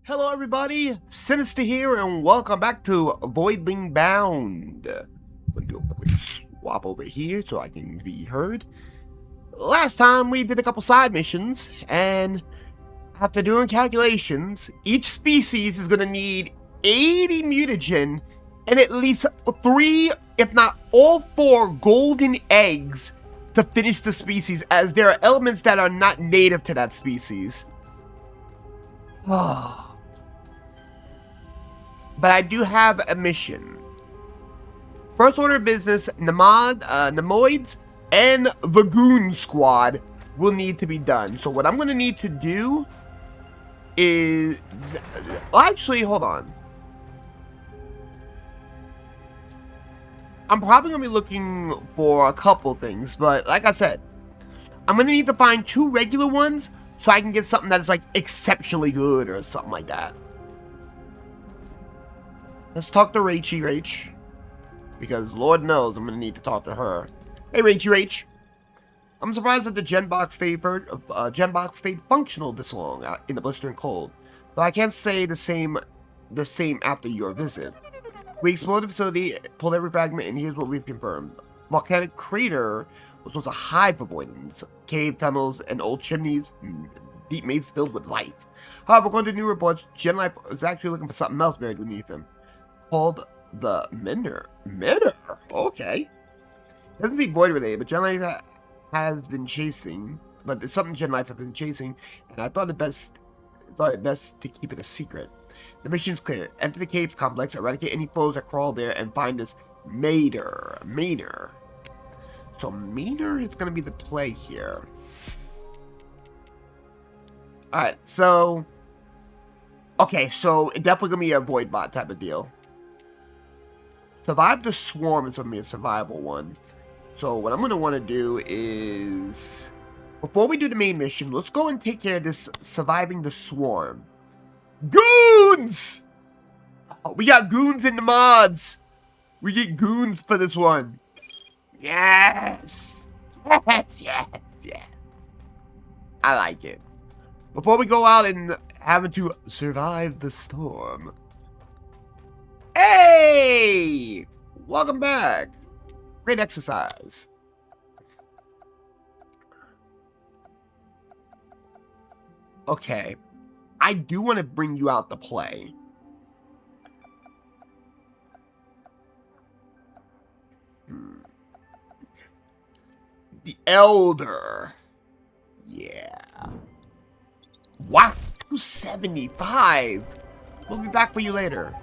Hello everybody, Sinister here, and welcome back to Voidling Bound. I'm gonna do a quick swap over here so I can be heard. Last time we did a couple side missions, and after doing calculations, each species is gonna need 80 mutagen and at least 3, if not all 4 golden eggs to finish the species, as there are elements that are not native to that species. But I do have a mission. First order of business, Nemoids and the Goon Squad will need to be done. So what I'm going to need to do is... Actually, hold on. I'm probably going to be looking for a couple things, but like I said, I'm going to need to find 2 regular ones so I can get something that is like exceptionally good or something like that. Let's talk to Rach, because Lord knows I'm going to need to talk to her. Hey, Rach. I'm surprised that the Gen box stayed functional this long in the blistering cold, though I can't say the same after your visit. We explored the facility, pulled every fragment, and here's what we've confirmed. Volcanic crater was once a hive of Voidlings, cave tunnels, and old chimneys, deep mazes filled with life. However, according to new reports, Gen life was actually looking for something else buried beneath them, called the Mender. Okay. Doesn't seem void related, but Gen life has been chasing. But it's something Gen life has been chasing, and I thought it best to keep it a secret. The mission's clear. Enter the caves complex, eradicate any foes that crawl there, and find this Mater. So Mater is going to be the play here. Alright, so... Okay, so it's definitely going to be a void bot type of deal. Survive the swarm is going to be a survival one. So what I'm going to want to do is... Before we do the main mission, let's go and take care of this surviving the swarm. Goons! Oh, we got goons in the mods. We get goons for this one. Yes. I like it. Before we go out and having to survive the storm. Hey! Welcome back. Great exercise. Okay. I do want to bring you out to play. The Elder. Yeah. Wow. 275. We'll be back for you later.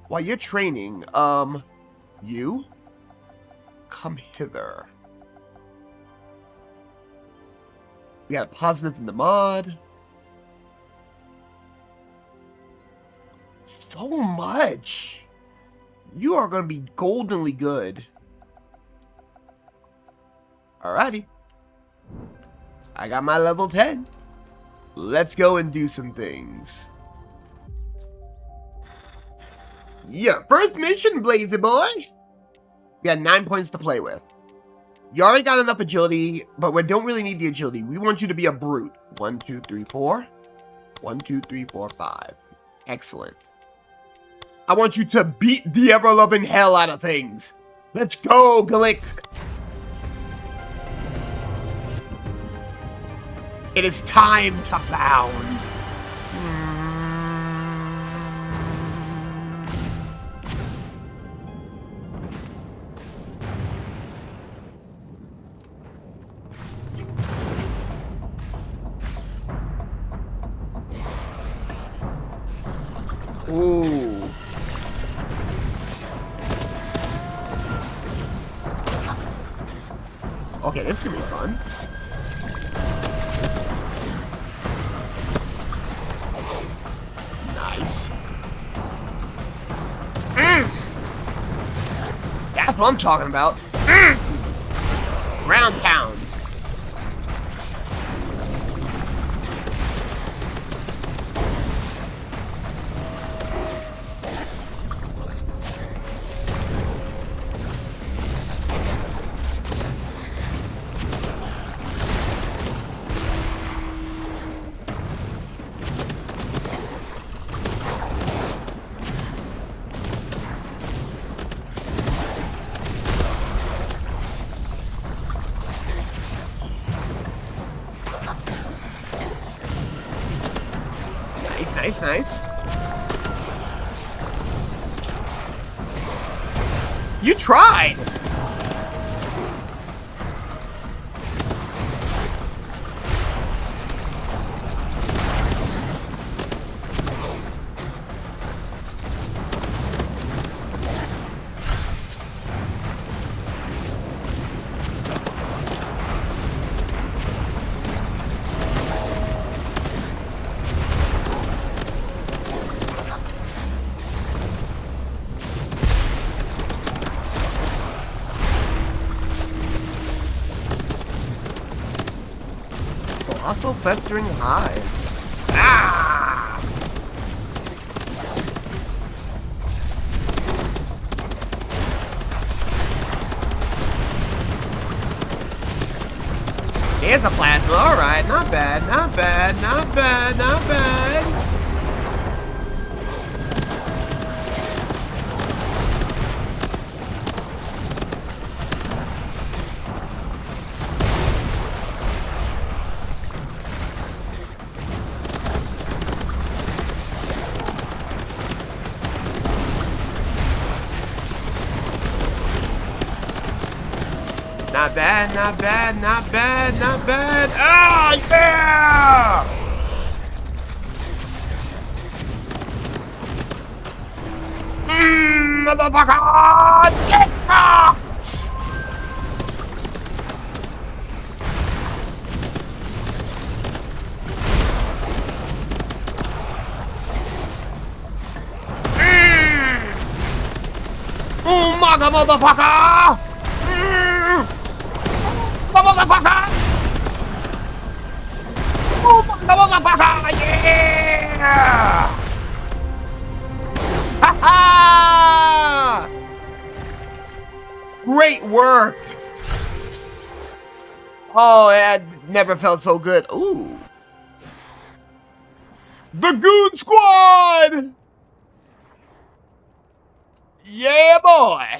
While you're training, you come hither. We got a positive from the mod. So much. You are going to be goldenly good. Alrighty. I got my level 10. Let's go and do some things. Yeah, first mission, Blazy boy. We got 9 points to play with. You already got enough agility, but we don't really need the agility. We want you to be a brute. 1, 2, 3, 4. 1, 2, 3, 4, 5. Excellent. I want you to beat the ever-loving hell out of things. Let's go, Glick. It is time to bound. Ooh. Okay, this is gonna be fun. Nice. That's what I'm talking about. Ground pound. Nice, nice, nice. You tried! Also festering hives. Ah! Here's a plasma. Alright, not bad, not bad, not bad, not bad. Not bad, not bad, not bad, not bad. Ah, yeah! Motherfucker! Get fucked! Oh, motherfucker! Motherfucker! Oh, motherfucker! Yeah! Ha ha! Great work! Oh, it never felt so good. Ooh. The Goon Squad! Yeah, boy!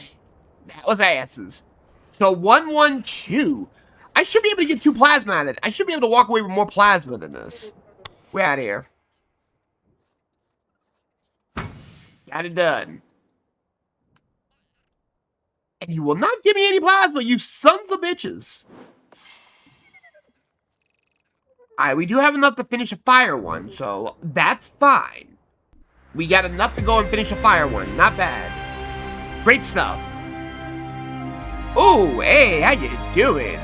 That was asses. So 112. I should be able to get 2 plasma at it. I should be able to walk away with more plasma than this. We're out of here. Got it done. And you will not give me any plasma, you sons of bitches. Alright, we do have enough to finish a fire one, so that's fine. We got enough to go and finish a fire one. Not bad. Great stuff. Ooh, hey, how you doing?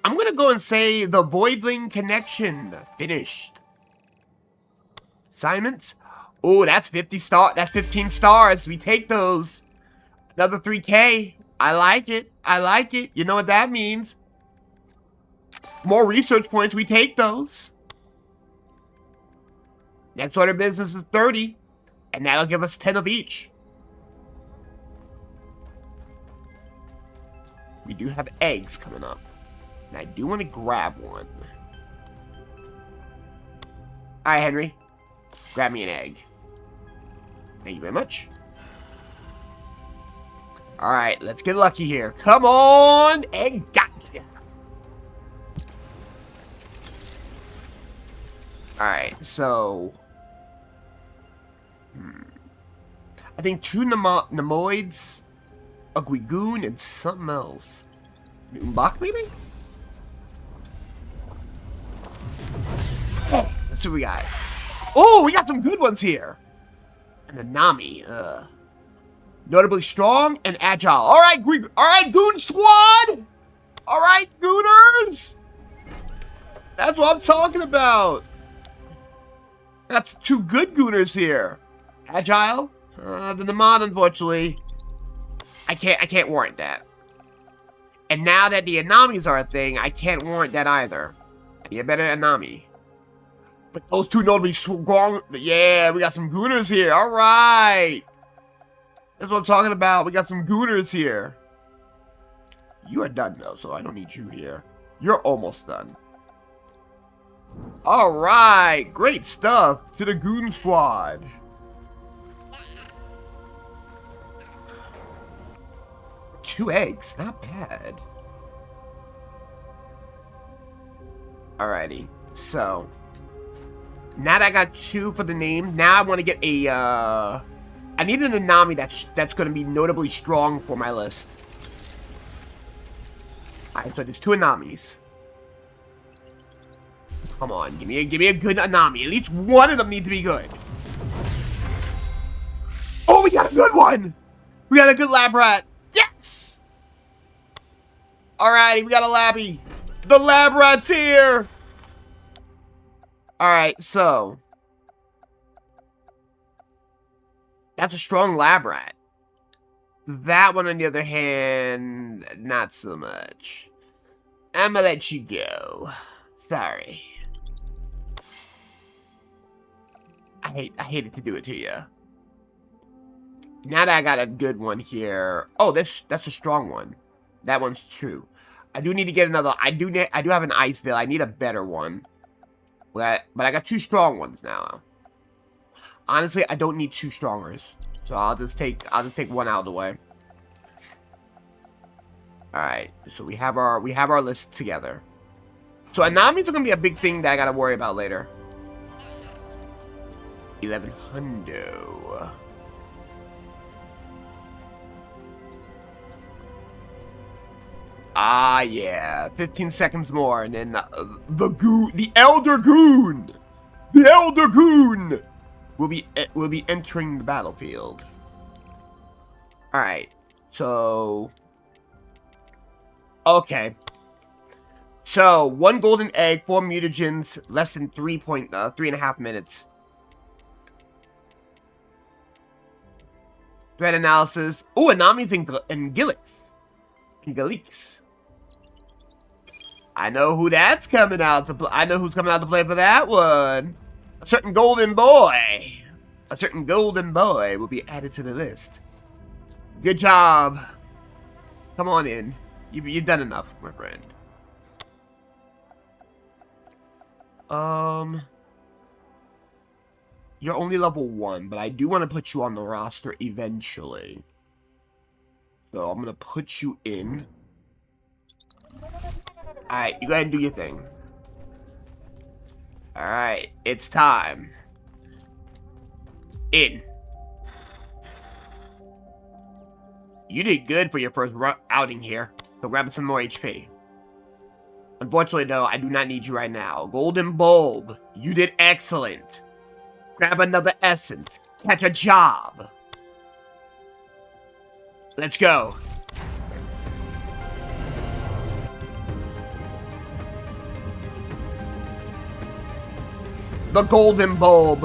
I'm gonna go and say the Voidling connection finished. Assignments? Oh, that's 50 star. That's 15 stars. We take those. Another 3K. I like it. I like it. You know what that means? More research points. We take those. Next order of business is 30, and that'll give us 10 of each. We do have eggs coming up. And I do want to grab one. Alright, Henry. Grab me an egg. Thank you very much. Alright, let's get lucky here. Come on! Egg gotcha! Alright, so... I think 2 Nemoids, a Guigoon, and something else. Umbach, maybe? Let's see what we got. Oh, we got some good ones here. An Anami. Notably strong and agile. Alright, Goon Squad! Alright, Gooners! That's what I'm talking about. That's 2 good Gooners here. Agile? The Namad, unfortunately. I can't warrant that. And now that the Anamis are a thing, I can't warrant that either. I need a better Anami. But those 2 notably strong. Yeah, we got some Gooners here. Alright. That's what I'm talking about. We got some Gooners here. You are done, though, so I don't need you here. You're almost done. Alright. Great stuff to the Goon Squad. 2 eggs. Not bad. Alrighty. So. Now that I got 2 for the name, now I want to get a, I need an Anami that's going to be notably strong for my list. Alright, so there's 2 Anamis. Come on, give me a good Anami. At least one of them need to be good. Oh, we got a good one! We got a good lab rat. Yes! Alrighty, we got a labby. The lab rat's here! Alright, so. That's a strong lab rat. That one, on the other hand, not so much. I'm gonna let you go. Sorry. I hated to do it to you. Now that I got a good one here. Oh, that's a strong one. That one's true. I do need to get another. I do have an ice veil. I need a better one. But I got 2 strong ones now. Honestly, I don't need 2 strongers. So I'll just take one out of the way. Alright, so we have our list together. So Anami's are gonna be a big thing that I gotta worry about later. 1100. Ah, yeah. 15 seconds more, and then the Elder Goon will be entering the battlefield. All right. So, okay. So 1 golden egg, 4 mutagens, less than 3.5 minutes. Threat analysis. Oh, Anami's and Gilix. Galix. I know who that's coming out to play. I know who's coming out to play for that one. A certain golden boy. A certain golden boy will be added to the list. Good job. Come on in. You've done enough, my friend. You're only level 1, but I do want to put you on the roster eventually. So I'm gonna put you in. Alright, you go ahead and do your thing. Alright, it's time. In. You did good for your first outing here. So grab some more HP. Unfortunately, though, I do not need you right now. Golden Bulb, you did excellent. Grab another essence. Catch a job. Let's go. The Golden Bulb.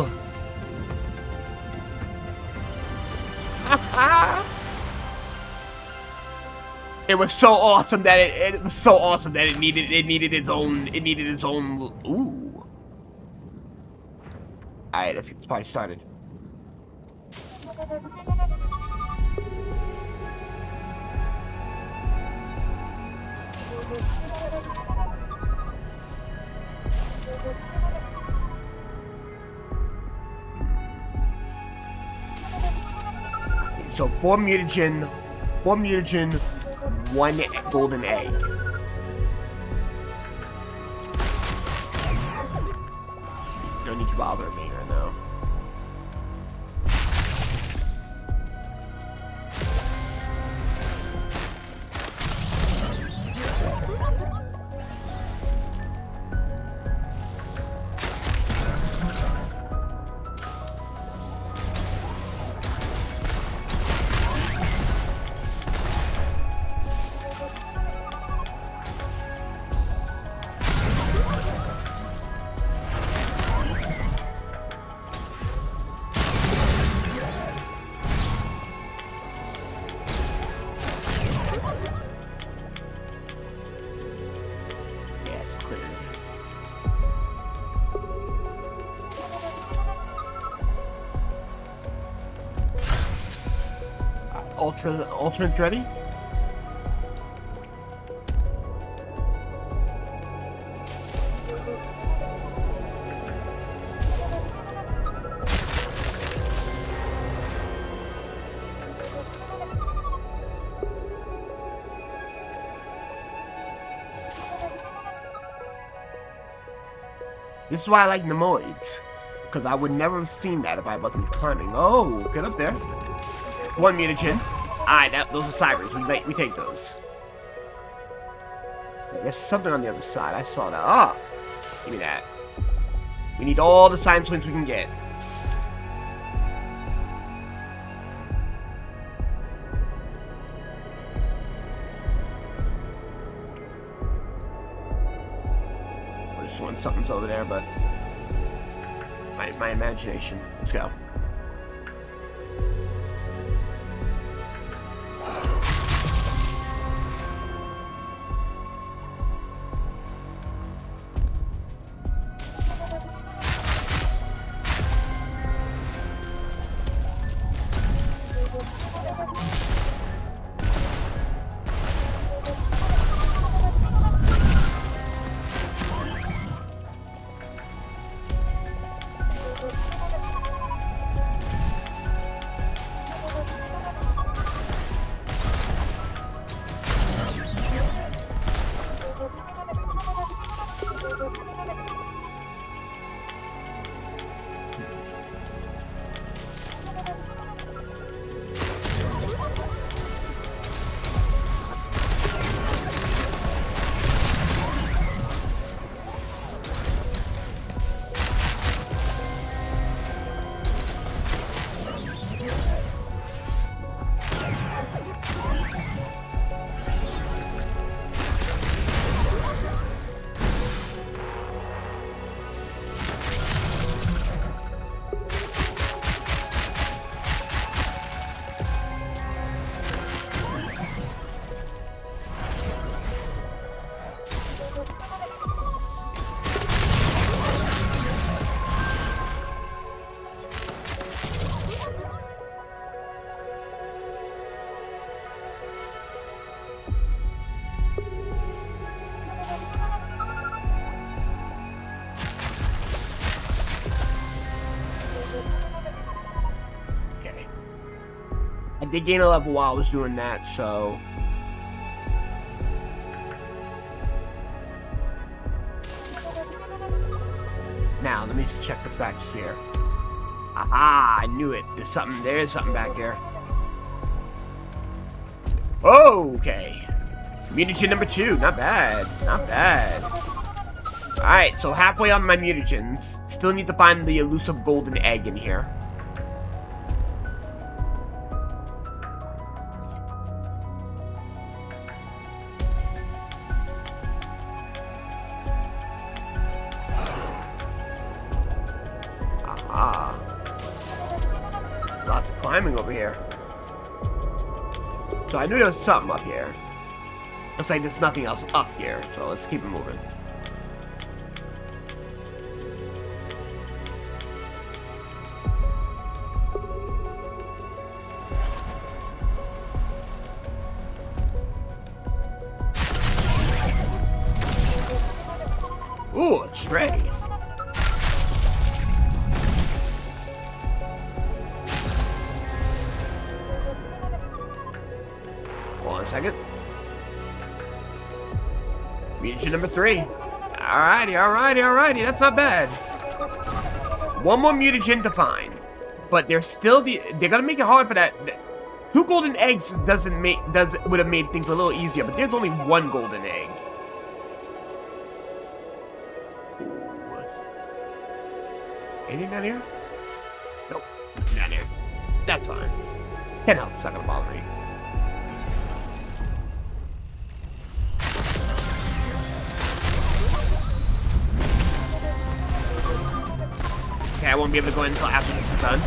It was so awesome that it was so awesome that it needed its own. Ooh. Alright, let's get this party started. So 4 mutagen, 1 golden egg. Don't need to bother me right now. Ultimate ready? This is why I like Nemoids. Because I would never have seen that if I wasn't climbing. Oh, get up there. One mutagen. Alright, those are sirens. We take those. There's something on the other side. I saw that. Ah! Give me that. We need all the science points we can get. I just want something's over there, but my imagination. Let's go. I did gain a level while I was doing that, so... Now, let me just check what's back here. Aha! I knew it. There's something back here. Okay. Mutagen number 2. Not bad. Not bad. Alright, so halfway on my mutagens. Still need to find the elusive golden egg in here. Aha. Lots of climbing over here. So I knew there was something up here. Looks like there's nothing else up here, so let's keep it moving. Ooh, a stray. Hold on a second. Mutagen number 3. Alrighty. That's not bad. One more mutagen to find. But they're gonna make it hard for that. 2 golden eggs would have made things a little easier, but there's only 1 golden egg. Anything down here? Nope. Down here. That's fine. 10 health is not gonna bother me. Okay, I won't be able to go in until after this is done.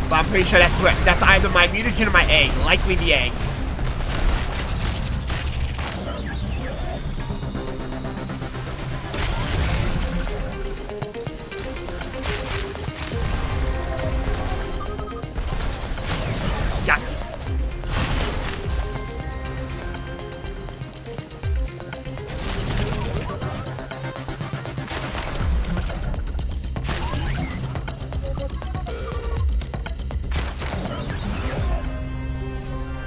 But I'm pretty sure that's correct. That's either my mutagen or my egg. Likely the egg.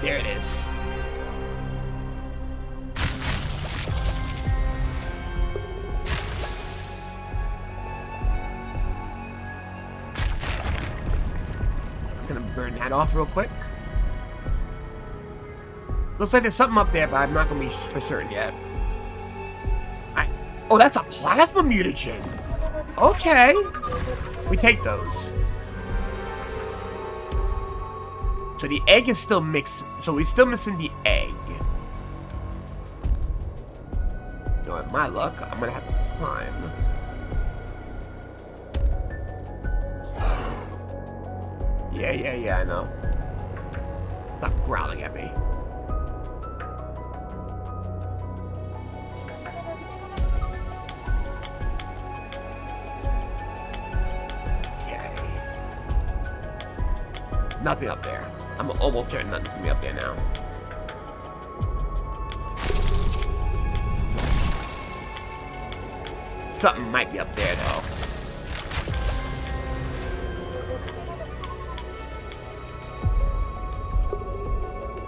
There it is. Gonna burn that off real quick. Looks like there's something up there, but I'm not gonna be for certain yet. Oh, that's a plasma mutagen. Okay. We take those. So the egg is still mixed. So we're still missing the egg. Knowing my luck, I'm gonna have to climb. Yeah, I know. Stop growling at me. Nothing up there. I'm almost certain nothing's gonna be up there now. Something might be up there though.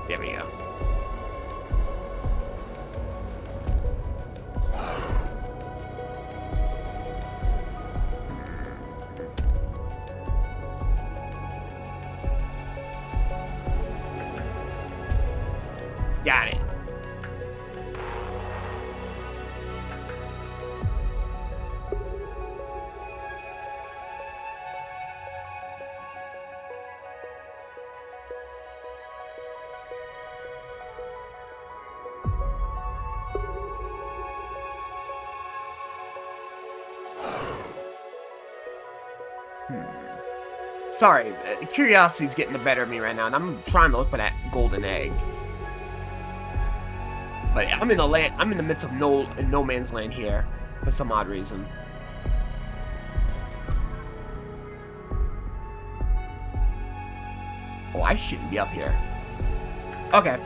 There we go. Got it. Sorry, curiosity's getting the better of me right now, and I'm trying to look for that golden egg. But I'm in the midst of no man's land here for some odd reason. Oh, I shouldn't be up here. Okay.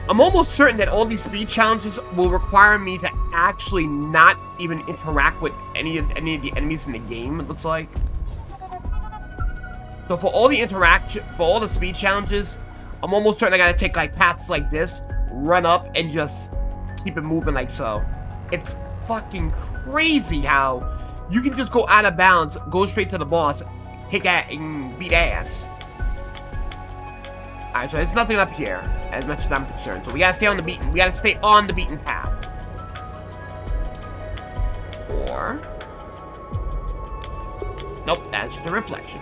I'm almost certain that all these speed challenges will require me to actually not even interact with any of the enemies in the game, it looks like. So for all the speed challenges, I'm almost certain I gotta take like paths like this, run up, and just keep it moving like so. It's fucking crazy how you can just go out of bounds, go straight to the boss, kick at and beat ass. Alright, so there's nothing up here, as much as I'm concerned. So we gotta stay on the beaten path. Or nope, that's just a reflection.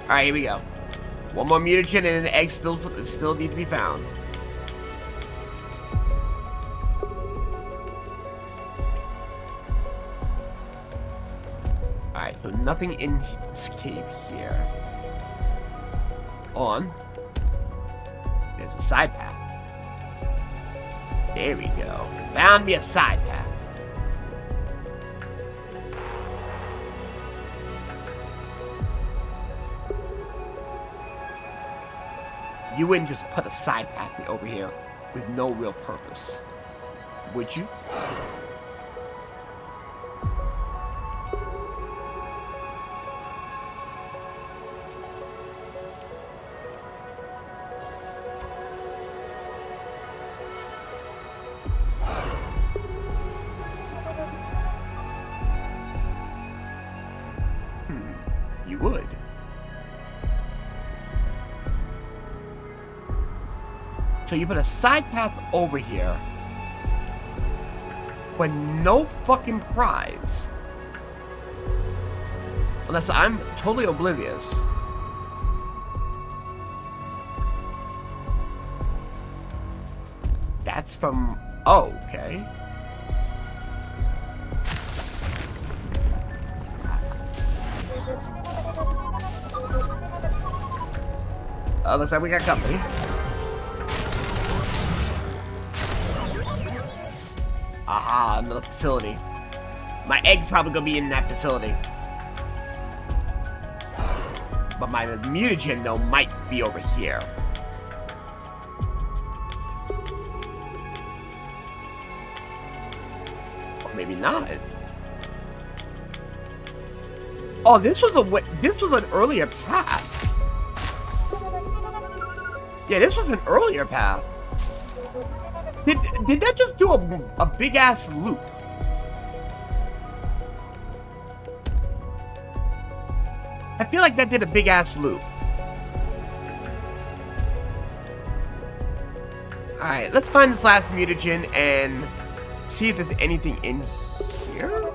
Alright, here we go. One more mutagen and an egg still need to be found. Alright, so nothing in this cave here. On. There's a side path. There we go. Found me a side path. You wouldn't just put a side path over here with no real purpose, would you? You would. So you put a side path over here, but no fucking prize. Unless I'm totally oblivious. That's from... Oh, okay. Looks like we got company. Aha, another facility. My egg's probably gonna be in that facility. But my mutagen, though, might be over here. Or maybe not. Oh, this was an earlier path. Yeah, this was an earlier path. Did that just do a big ass loop? I feel like that did a big-ass loop. Alright, let's find this last mutagen and see if there's anything in here.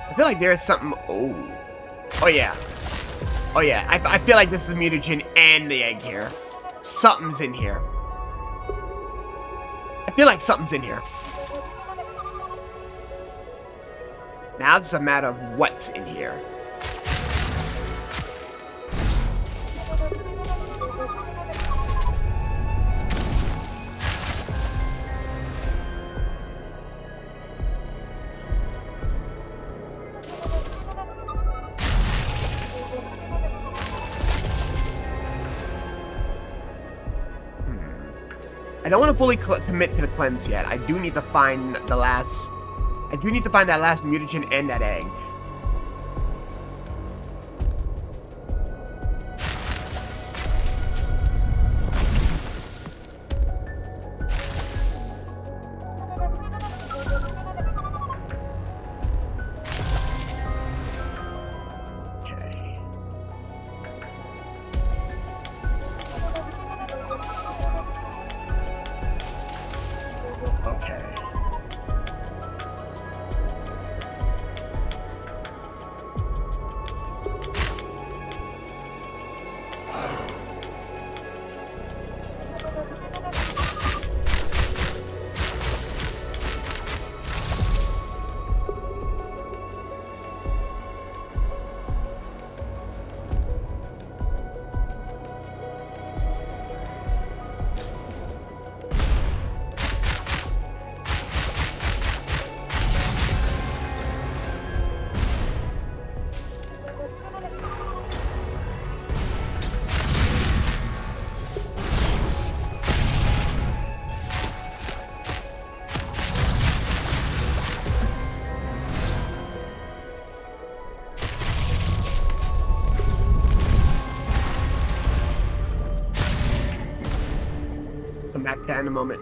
I feel like there's something... Oh, yeah. Oh, yeah. I feel like this is the mutagen and the egg here. Something's in here. I feel like something's in here. Now it's a matter of what's in here. I don't want to fully commit to the cleanse yet. I do need to find the last... I do need to find that last mutagen and that egg. Come back to that in a moment.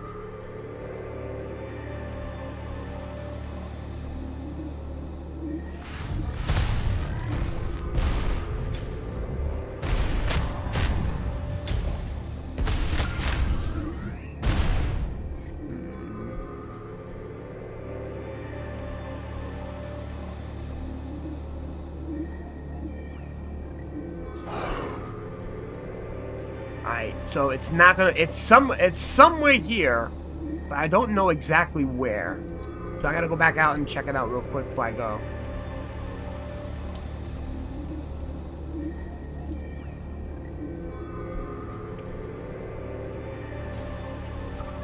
So it's not gonna, it's somewhere here, but I don't know exactly where. So I gotta go back out and check it out real quick before I go.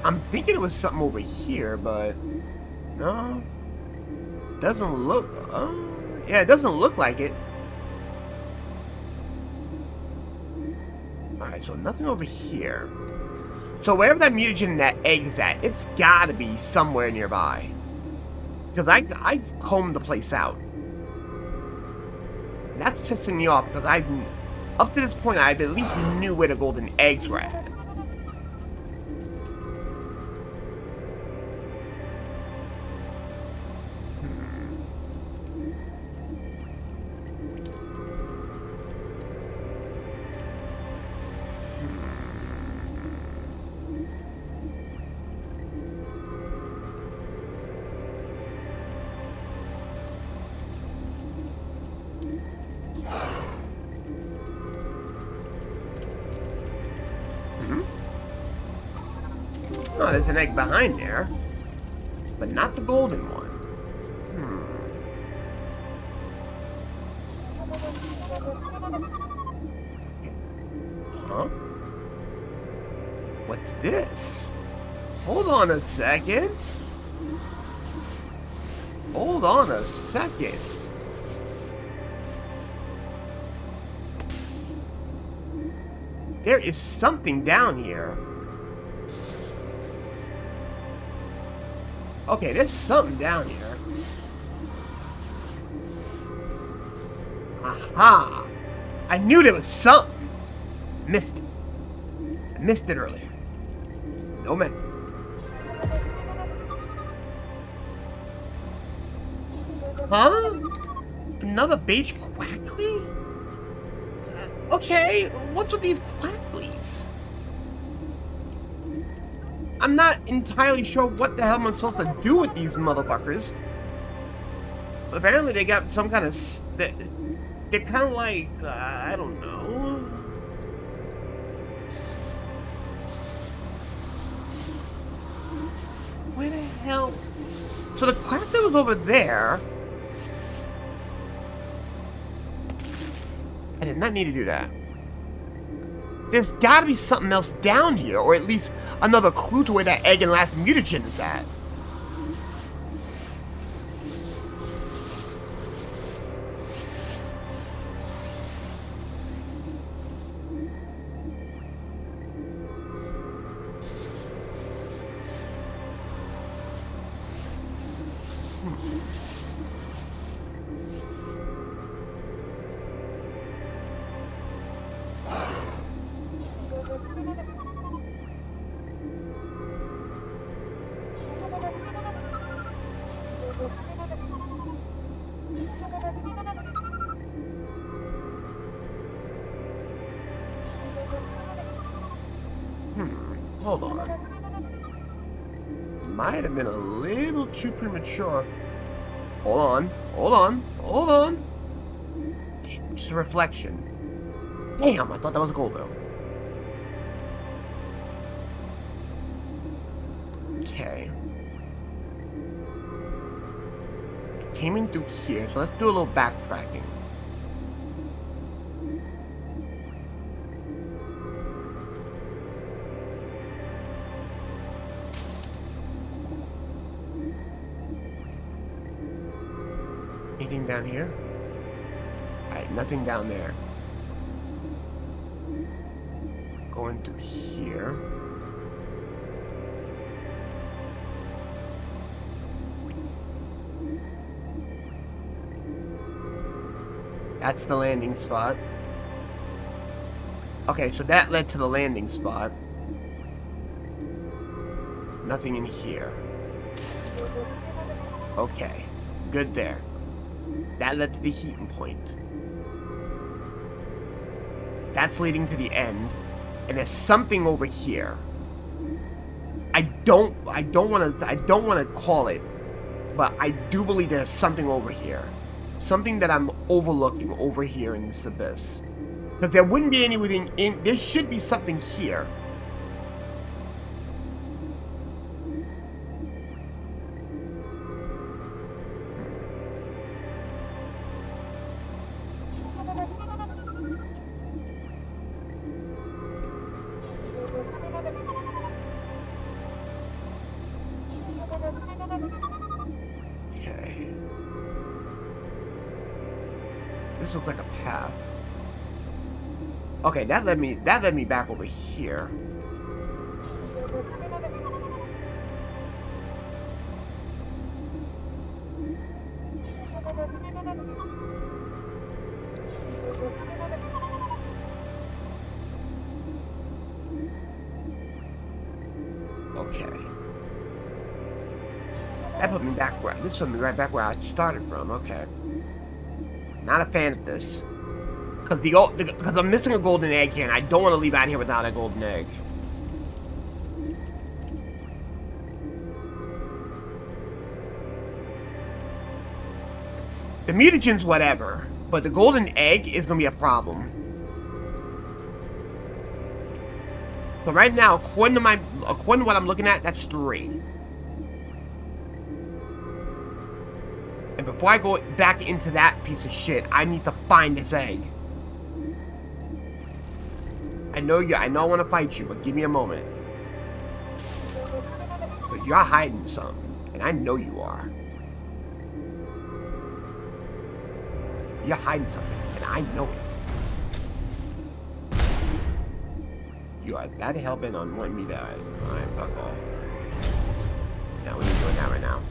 I'm thinking it was something over here, but no, doesn't look, yeah, it doesn't look like it. Alright, so nothing over here. So wherever that mutagen and that egg is at, it's gotta be somewhere nearby. Because I combed the place out. And that's pissing me off because up to this point, I at least knew where the golden eggs were at. Oh, there's an egg behind there, but not the golden one. Huh? What's this? Hold on a second. Hold on a second. There is something down here. Okay, there's something down here. Aha! I knew there was something. Missed it. I missed it earlier. No man. Huh? Another beige quackly? Okay, what's with these quacklies? I'm not entirely sure what the hell I'm supposed to do with these motherfuckers. But apparently they got some kind of... They're kind of like... I don't know. Where the hell... So the quackly was over there. I did not need to do that. There's gotta be something else down here, or at least another clue to where that egg and last mutagen is at. Hold on. Might have been a little too premature. Hold on. Hold on. Hold on. Just a reflection. Damn, I thought that was gold though. Okay. Came in through here, so let's do a little backtracking. Anything down here? Alright, nothing down there. Going through here. That's the landing spot. Okay, so that led to the landing spot. Nothing in here. Okay, good there. That led to the heating point. That's leading to the end. And there's something over here. I don't wanna call it, but I do believe there's something over here. Something that I'm overlooking over here in this abyss. Because there wouldn't be anything in... There should be something here. Okay. This looks like a path. Okay, that led me back over here. Okay. That put me back where... This put me right back where I started from. Okay. Not a fan of this. Because I'm missing a golden egg here, and I don't want to leave out here without a golden egg. The mutagen's whatever, but the golden egg is going to be a problem. So right now, according to what I'm looking at, that's 3. And before I go back into that piece of shit, I need to find this egg. I know I want to fight you, but give me a moment. But you're hiding something, and I know you are. You're hiding something, and I know it. You are that hell-bent on wanting me to die. Alright, fuck off. No, we ain't doing that right now.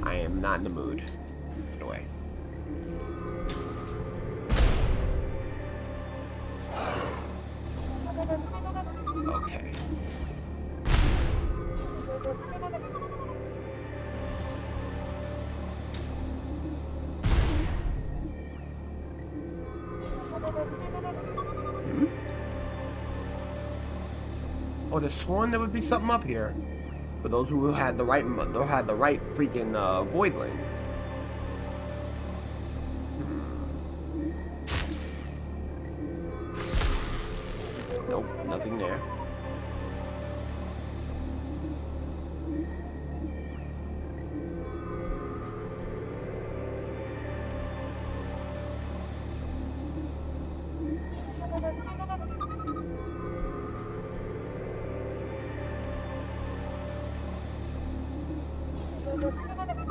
I am not in the mood. Get away. Okay. Oh, there's sworn there would be something up here. For those who had the right freaking Voidling. Nope, nothing there.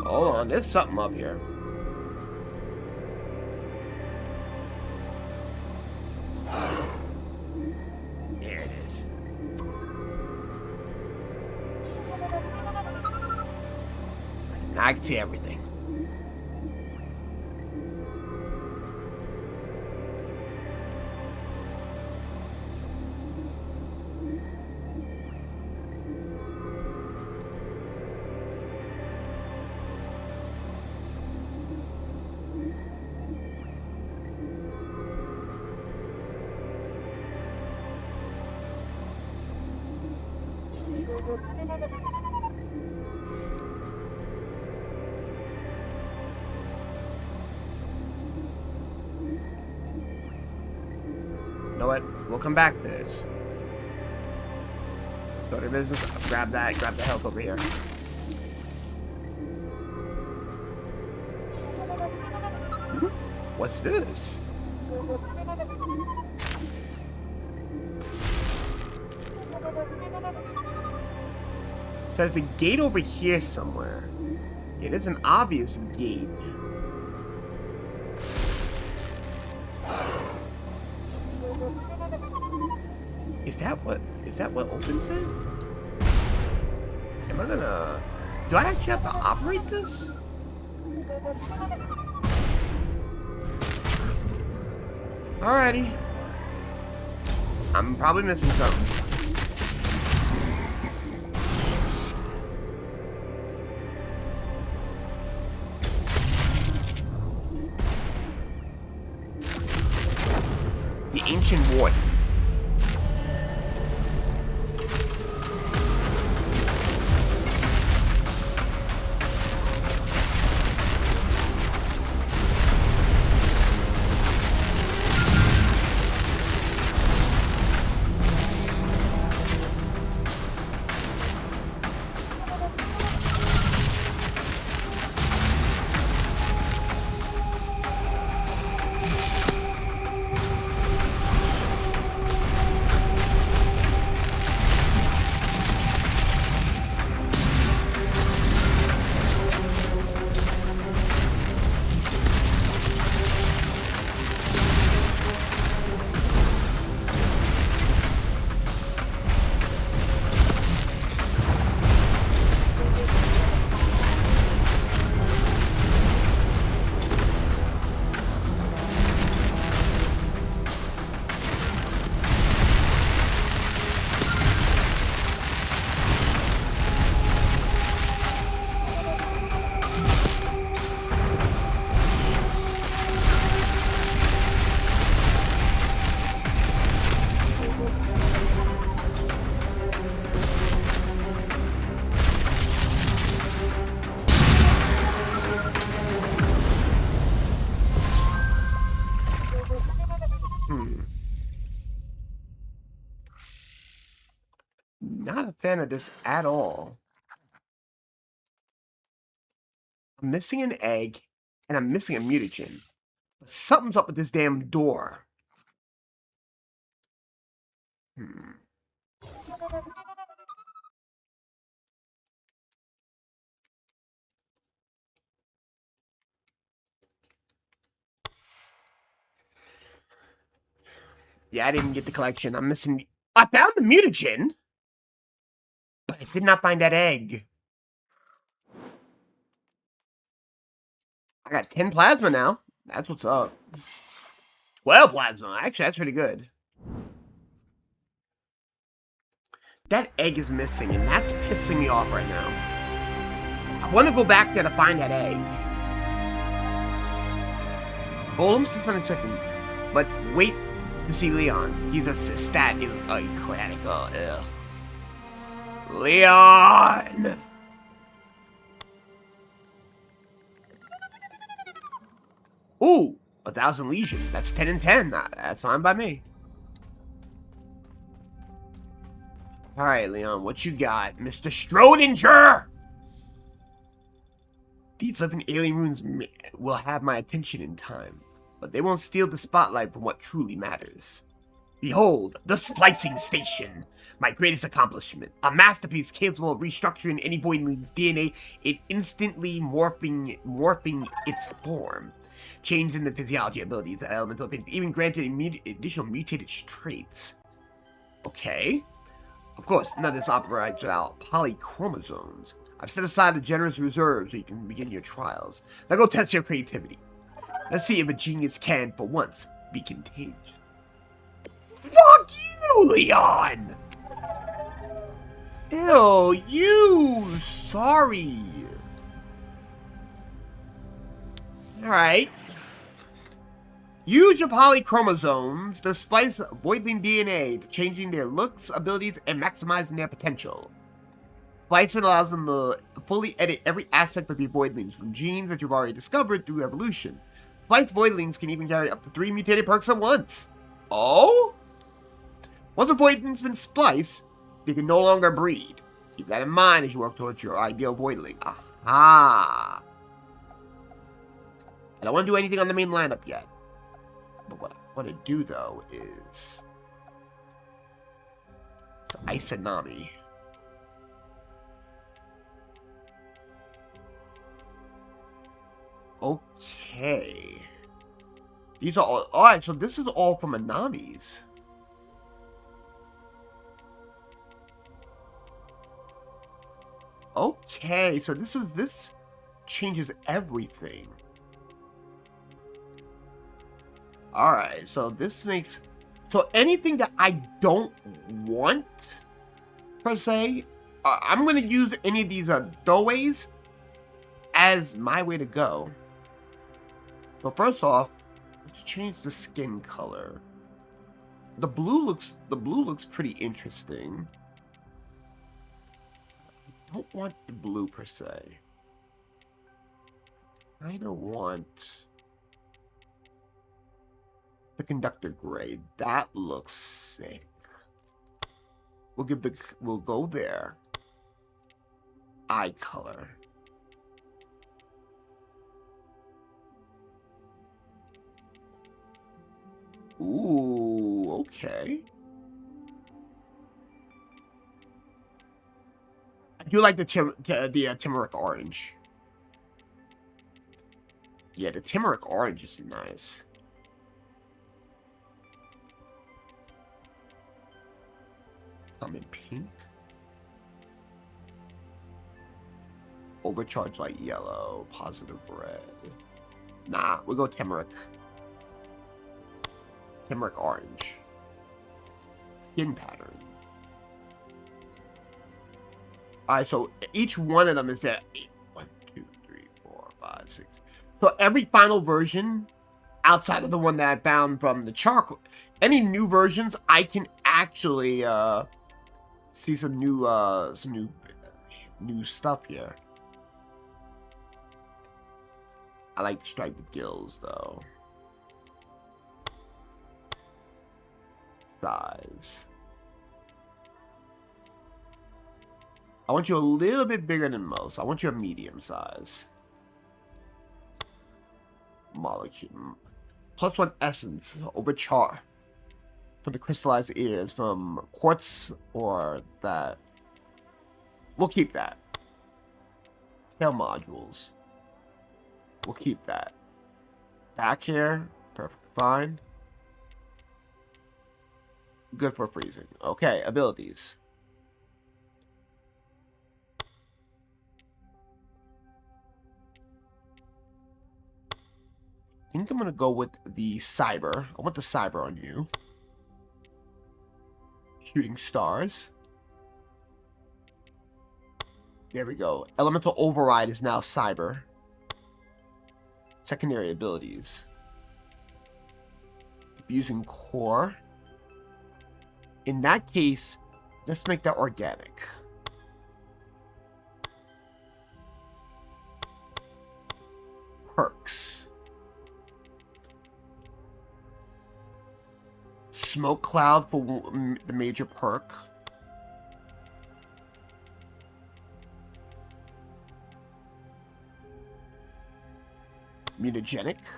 Hold on, there's something up here. There it is. Now I can see everything. You know what? We'll come back to this. Go to business. Grab the health over here. What's this? There's a gate over here somewhere. It is an obvious gate. Is that what opens it? Am I gonna... Do I actually have to operate this? Alrighty. I'm probably missing something. The ancient ward. Not a fan of this at all. I'm missing an egg, and I'm missing a mutagen. But something's up with this damn door. Yeah, I didn't get the collection. I'm missing... I found the mutagen! But I did not find that egg. I got 10 plasma now. That's what's up. 12 plasma. Actually, that's pretty good. That egg is missing, and that's pissing me off right now. I want to go back there to find that egg. Golem's just unexpected. But wait to see Leon. He's a stat. He's a classic. Ugh. Leon! Ooh, 1,000 Legion. That's 10 and 10. That's fine by me. Alright, Leon, what you got? Mr. Strodinger! These living alien runes will have my attention in time, but they won't steal the spotlight from what truly matters. Behold, the splicing station! My greatest accomplishment. A masterpiece capable of restructuring any Voidling's DNA and instantly morphing its form. Changing the physiology abilities of elemental things, even granted additional mutated traits. Okay. Of course, none of this operates without polychromosomes. I've set aside a generous reserve so you can begin your trials. Now go test your creativity. Let's see if a genius can, for once, be contagious. Fuck you, Leon! Ew, you! Sorry. Alright. Use your polychromosomes to splice Voidling DNA, changing their looks, abilities, and maximizing their potential. Splicing allows them to fully edit every aspect of your Voidlings, from genes that you've already discovered through evolution. Spliced Voidlings can even carry up to 3 mutated perks at once. Oh? Once a Voidling's been spliced, they can no longer breed. Keep that in mind as you work towards your ideal Voidling. Aha! I don't want to do anything on the main lineup yet. But what I want to do, though, is... it's Isanami. Okay. These are all... Alright, so this is all from Anami's. Okay, so this changes everything. Alright, so this makes... so anything that I don't want, per se, I'm going to use any of these throwaways as my way to go. So first off, let's change the skin color. The blue looks pretty interesting. I don't want the blue per se. I don't want the conductor gray. That looks sick. We'll go there. Eye color. Ooh, okay. I do like the turmeric orange. Yeah, the turmeric orange is nice. I'm in pink. Overcharged light yellow. Positive red. Nah, we'll go turmeric. Turmeric orange. Skin pattern. Alright, so each one of them is at 8. 1, 2, 3, 4, 5, 6. So every final version, outside of the one that I found from the charcoal, any new versions, I can actually see some new stuff here. I like striped gills though. Size. I want you a little bit bigger than most. I want you a medium size. Molecule. +1 essence overcharge for the crystallized ears from quartz or that. We'll keep that. Tail modules. We'll keep that. Back here. Perfect. Fine. Good for freezing. Okay, abilities. I think I'm going to go with the cyber. I want the cyber on you. Shooting stars. There we go. Elemental override is now cyber. Secondary abilities. Using core. In that case, let's make that organic. smoke cloud for the major perk. Mutagenic.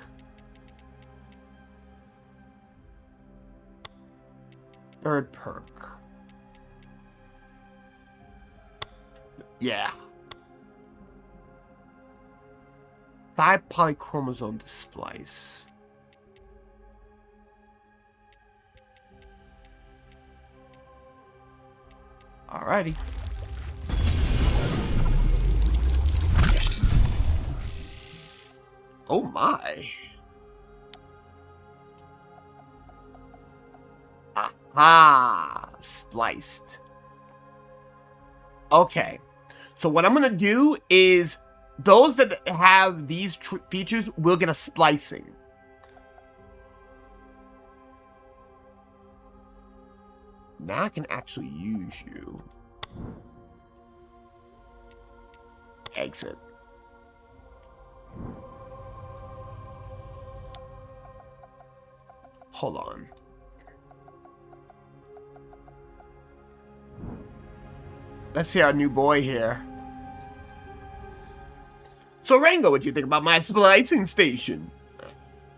Third perk. Yeah. 5 polychromosome to splice. Alrighty. Oh my. Aha! Spliced. Okay. So what I'm gonna do is those that have these features will get a splicing. Now I can actually use you. Exit. Hold on. Let's see our new boy here. So Rango, what do you think about my splicing station?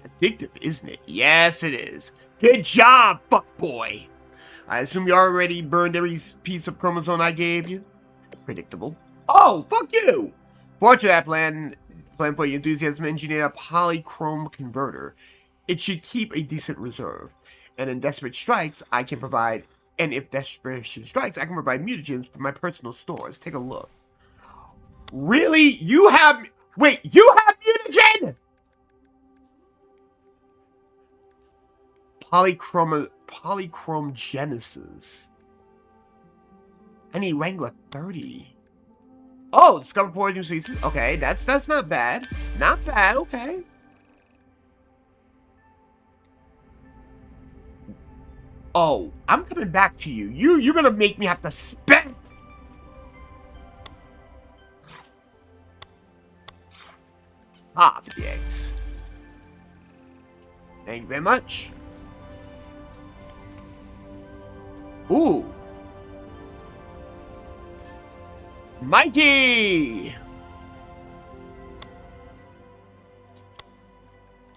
Addictive, isn't it? Yes, it is. Good job, fuckboy. I assume you already burned every piece of chromosome I gave you? Predictable. Oh, fuck you! Fortunately, I plan for your enthusiasm engineer a polychrome converter. It should keep a decent reserve. And in desperate strikes, I can provide... And if desperation strikes, I can provide mutagens for my personal stores. Take a look. Really? You have... Wait, you have mutagen? Polychrome Genesis. I need Wrangler 30. Oh, discover 4 new species. Okay, that's not bad. Not bad, okay. Oh, I'm coming back to you. You're gonna make me have to spend. Ah, the eggs. Thank you very much. Ooh. Mikey!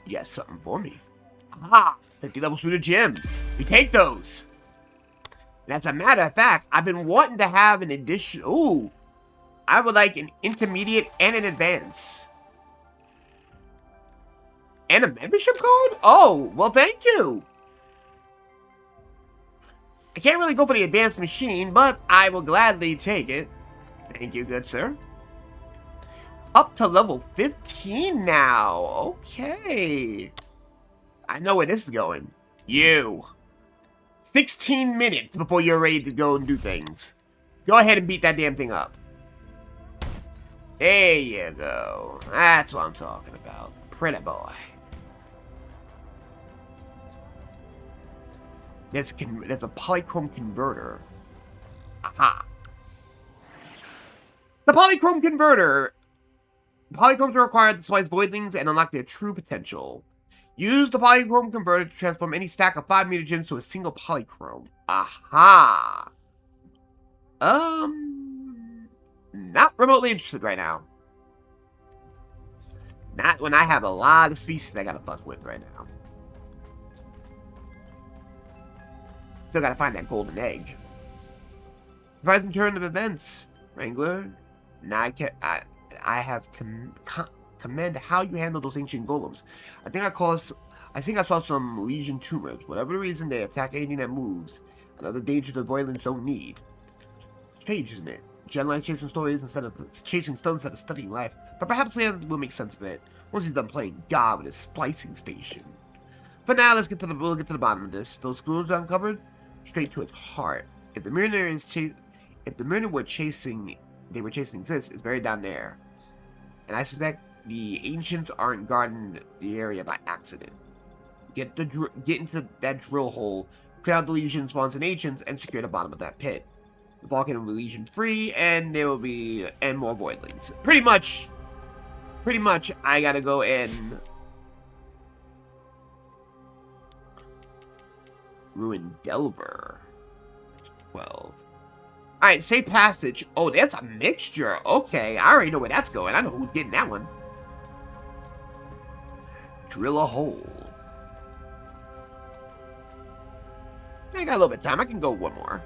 You got something for me. Ah, 50 levels through the gym. We take those. And as a matter of fact, I've been wanting to have an addition. Ooh. I would like an intermediate and an advance. And a membership card? Oh, well, thank you. I can't really go for the advanced machine, but I will gladly take it. Thank you, good sir. Up to level 15 now. Okay. I know where this is going. You. 16 minutes before you're ready to go and do things. Go ahead and beat that damn thing up. There you go. That's what I'm talking about. Pretty boy. There's a polychrome converter. Aha. The polychrome converter. Polychromes are required to splice voidlings and unlock their true potential. Use the polychrome converter to transform any stack of 5 mutagens to a single polychrome. Aha. Not remotely interested right now. Not when I have a lot of species I gotta fuck with right now. Still gotta find that golden egg. Surprising turn of events, Wrangler. Now I have commend how you handle those ancient golems. I think I saw some lesion tumors. Whatever the reason, they attack anything that moves. Another danger the Voidlings don't need. Strange, isn't it? Jen likes chasing stories instead of chasing stones instead of studying life. But perhaps Leon will make sense of it once he's done playing God with his splicing station. For now, we'll get to the bottom of this. Those screws uncovered, straight to its heart. If the mariner they were chasing exists, it's buried down there. And I suspect the ancients aren't guarding the area by accident. Get into that drill hole, clear out the legion spawns and ancients, and secure the bottom of that pit. The Vulcan will be legion free, and there will be more voidlings. Pretty much, I gotta go and Ruined Delver. 12. Alright, safe passage. Oh, that's a mixture. Okay, I already know where that's going. I know who's getting that one. Drill a hole. I got a little bit of time. I can go one more.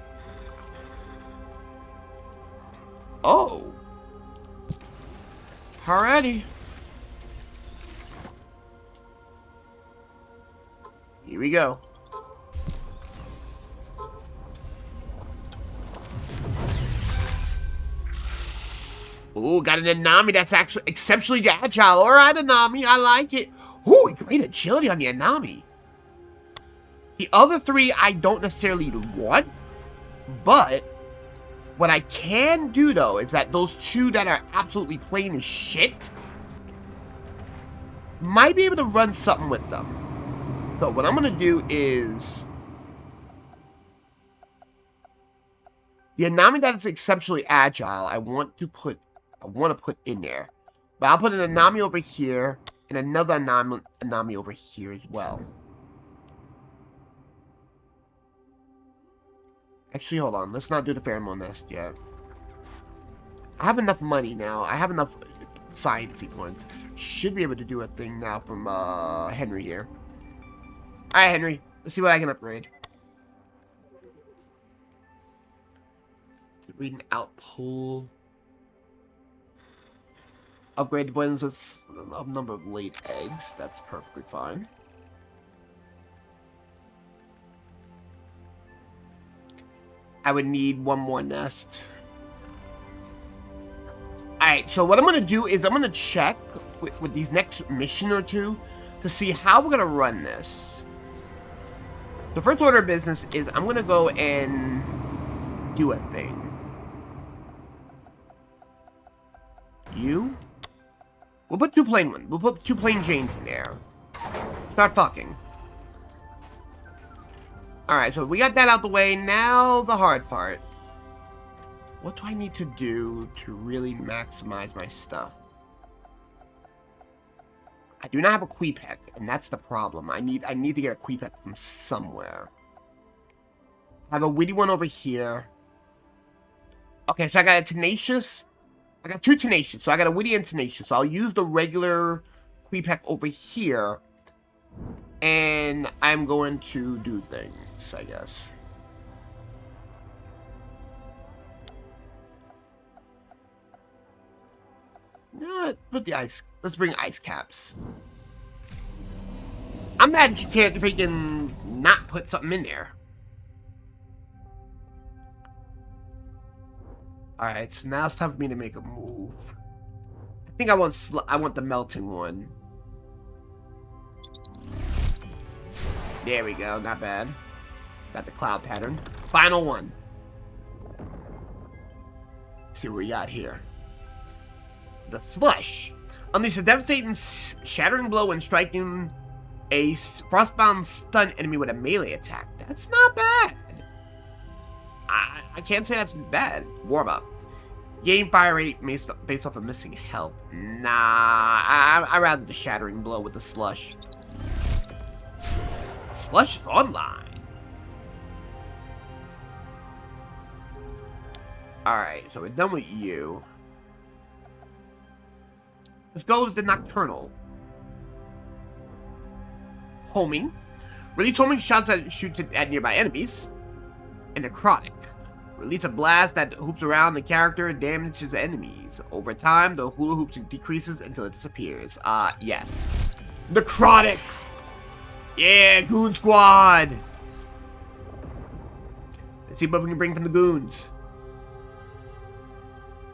Oh. Alrighty. Here we go. Ooh, got an Anami that's actually exceptionally agile. Alright, Anami, I like it. Ooh, great agility on the Anami. The other three I don't necessarily want, but what I can do, though, is that those two that are absolutely plain as shit might be able to run something with them. So what I'm going to do is the Anami that is exceptionally agile, I want to put in there. But I'll put an Anami over here and another Anami over here as well. Actually, hold on. Let's not do the pheromone nest yet. I have enough money now. I have enough sciencey points. Should be able to do a thing now from Henry here. Alright, Henry. Let's see what I can upgrade. Read an outpull. Upgrade avoidance of number of laid eggs. That's perfectly fine. I would need one more nest. Alright, so what I'm going to do is I'm going to check with these next mission or two to see how we're going to run this. The first order of business is I'm going to go and do a thing. You? We'll put two plain ones. We'll put two plain Janes in there. Start fucking. Alright, so we got that out the way. Now the hard part. What do I need to do to really maximize my stuff? I do not have a Queepec, and that's the problem. I need to get a Queepec from somewhere. I have a witty one over here. Okay, so I got a tenacious. I got two tenacious, so I got a witty and tenacious. So I'll use the regular Queepec over here. And I'm going to do things, I guess. Put the ice. Let's bring ice caps. I'm mad that you can't freaking not put something in there. Alright, so now it's time for me to make a move. I think I want the melting one. There we go, not bad. Got the cloud pattern. Final one. Let's see what we got here. The slush. Unleash a devastating shattering blow when striking a frostbound stun enemy with a melee attack. That's not bad. I can't say that's bad. Warm up. Gain fire rate based off of missing health. Nah, I'd rather the shattering blow with the slush. Slush is online. Alright, so we're done with you. Let's go with the Nocturnal. Homing. Release homing shots that shoot at nearby enemies. And Necrotic. Release a blast that hoops around the character and damages enemies. Over time, the hula hoop decreases until it disappears. Yes. Necrotic! Yeah, Goon Squad! Let's see what we can bring from the goons.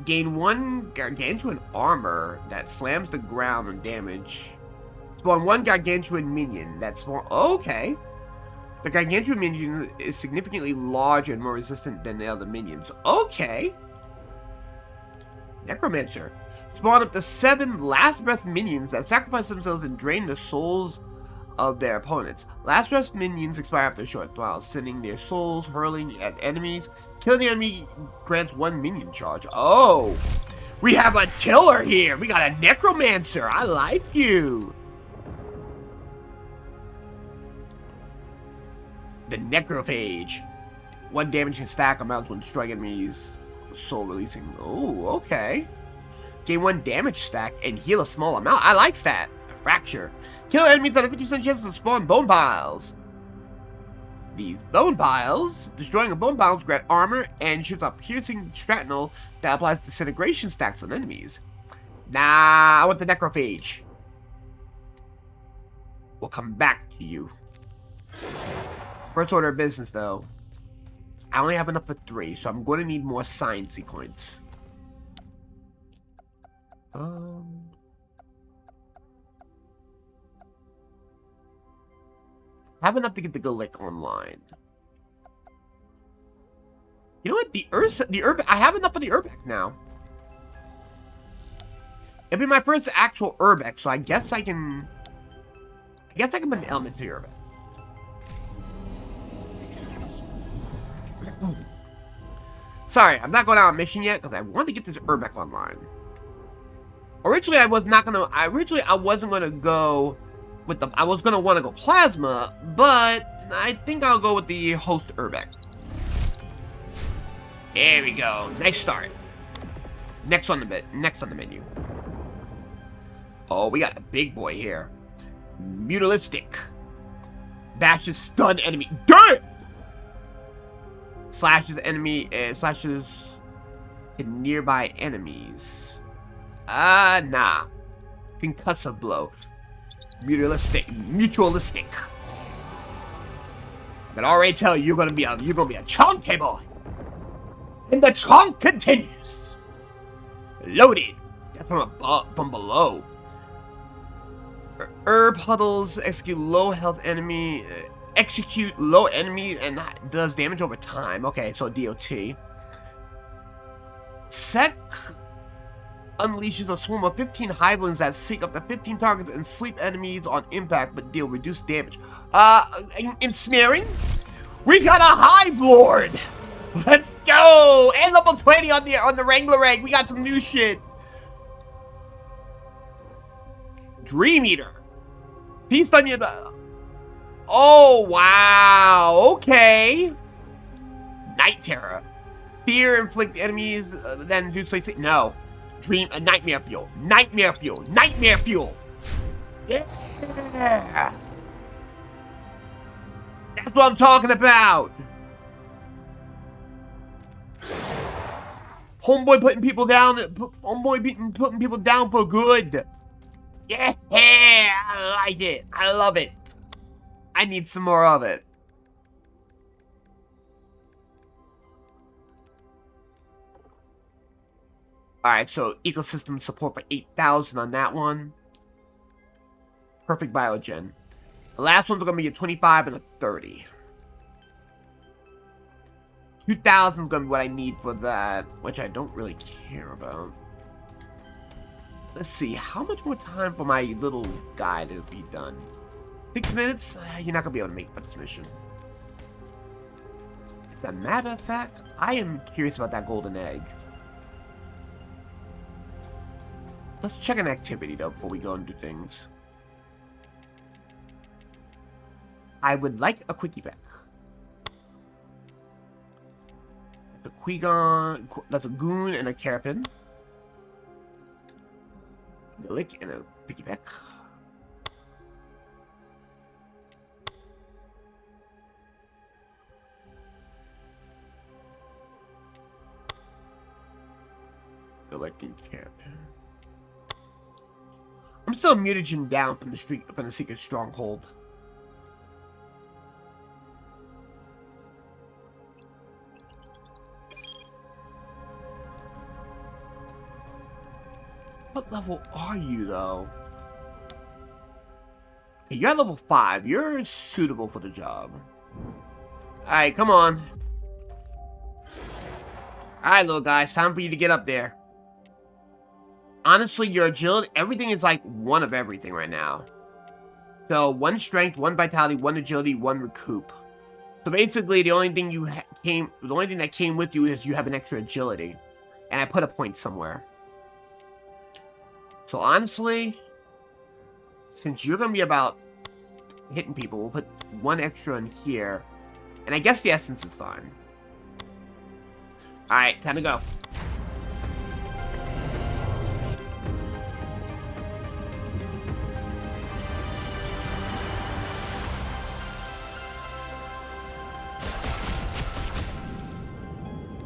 Gain 1 gargantuan armor that slams the ground on damage. Spawn 1 gargantuan minion that spawn. Okay. The gargantuan minion is significantly larger and more resistant than the other minions. Okay. Necromancer. Spawn up to 7 last breath minions that sacrifice themselves and drain the souls of their opponents. Last breath minions expire after a short while, sending their souls hurling at enemies. Killing the enemy grants 1 minion charge. Oh, we have a killer here. We got a necromancer. I like you. The Necrophage. 1 damage can stack amounts when destroying enemies. Soul releasing. Oh, okay. Gain 1 damage stack and heal a small amount. I like that. Fracture. Kill enemies at a 50% chance to spawn bone piles. These bone piles, destroying a bone piles grant armor and shoots a piercing shrapnel that applies disintegration stacks on enemies. Nah, I want the Necrophage. We'll come back to you. First order of business, though. I only have enough for 3, so I'm going to need more sciencey points. I have enough to get the Galick online. You know what? I have enough for the Urbex now. It'll be my first actual Urbex, so I guess I can put an element to the Urbex. Sorry, I'm not going on a mission yet because I want to get this Urbex online. Originally, I wasn't gonna go with the. I was gonna want to go Plasma, but I think I'll go with the host Urbex. There we go. Nice start. Next on the menu. Oh, we got a big boy here. Mutilistic. Bashes stun enemy. Damn! Slashes enemy. Slashes to nearby enemies. Nah. Concussive blow. Mutualistic. I can already tell you're gonna be a chunky boy. And the chunk continues. Loaded. That's from below. Herb huddles execute low health enemy. Execute low enemy and does damage over time. Okay, so DOT. Sec unleashes a swarm of 15 Hivelings that seek up to 15 targets and sleep enemies on impact but deal reduced damage. Ensnaring? We got a Hive Lord! Let's go! And level 20 on the Wrangler egg. We got some new shit. Dream Eater. Feast on your... Oh, wow. Okay. Night Terror. Fear inflict enemies, then do place it. No. Nightmare Fuel. Nightmare Fuel. Nightmare Fuel. Yeah. That's what I'm talking about. Homeboy putting people down. Homeboy putting people down for good. Yeah, I like it. I love it. I need some more of it. Alright, so ecosystem support for 8,000 on that one. Perfect biogen. The last one's gonna be a 25 and a 30. 2,000 is gonna be what I need for that, which I don't really care about. Let's see, how much more time for my little guy to be done? 6 minutes? You're not gonna be able to make it for this mission. As a matter of fact, I am curious about that golden egg. Let's check an activity though before we go and do things. I would like a quickie back. A Qui-Gon, that's a Goon and a Carapin. A Lick and a piggyback. A Lick and Carapin. I'm still mutagen down from the Secret Stronghold. What level are you, though? Okay, you're at level 5. You're suitable for the job. Alright, come on. Alright, little guy. It's time for you to get up there. Honestly, your agility, everything is like one of everything right now. So, 1 strength, 1 vitality, 1 agility, 1 recoup. So basically, the only thing that came with you is you have an extra agility. And I put a point somewhere. So honestly, since you're going to be about hitting people, we'll put 1 extra in here. And I guess the essence is fine. Alright, time to go.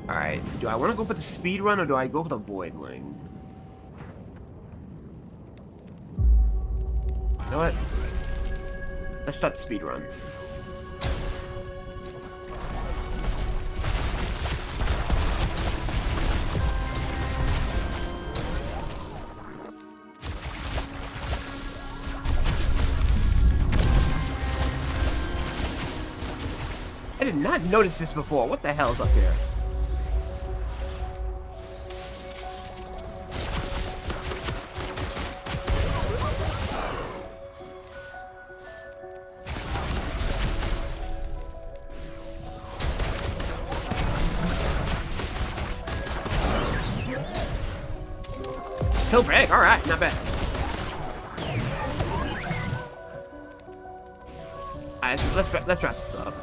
Alright, do I want to go for the speed run or do I go for the Voidling? You know what? Let's start the speed run. I did not notice this before. What the hell's up here? Silver egg, alright, not bad. Alright, let's wrap this up.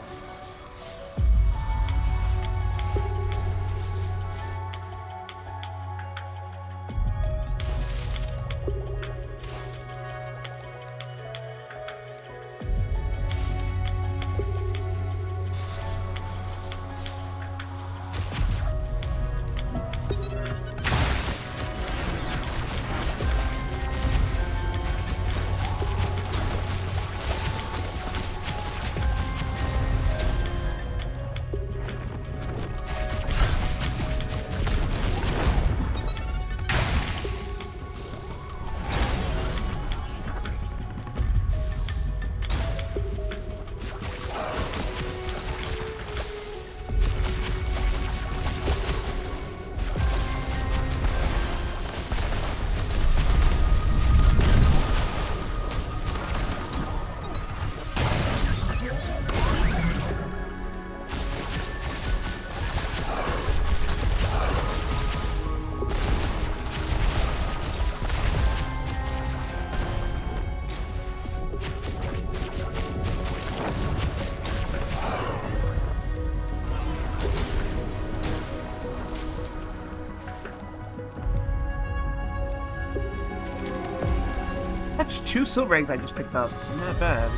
That's 2 silver eggs I just picked up. Not bad.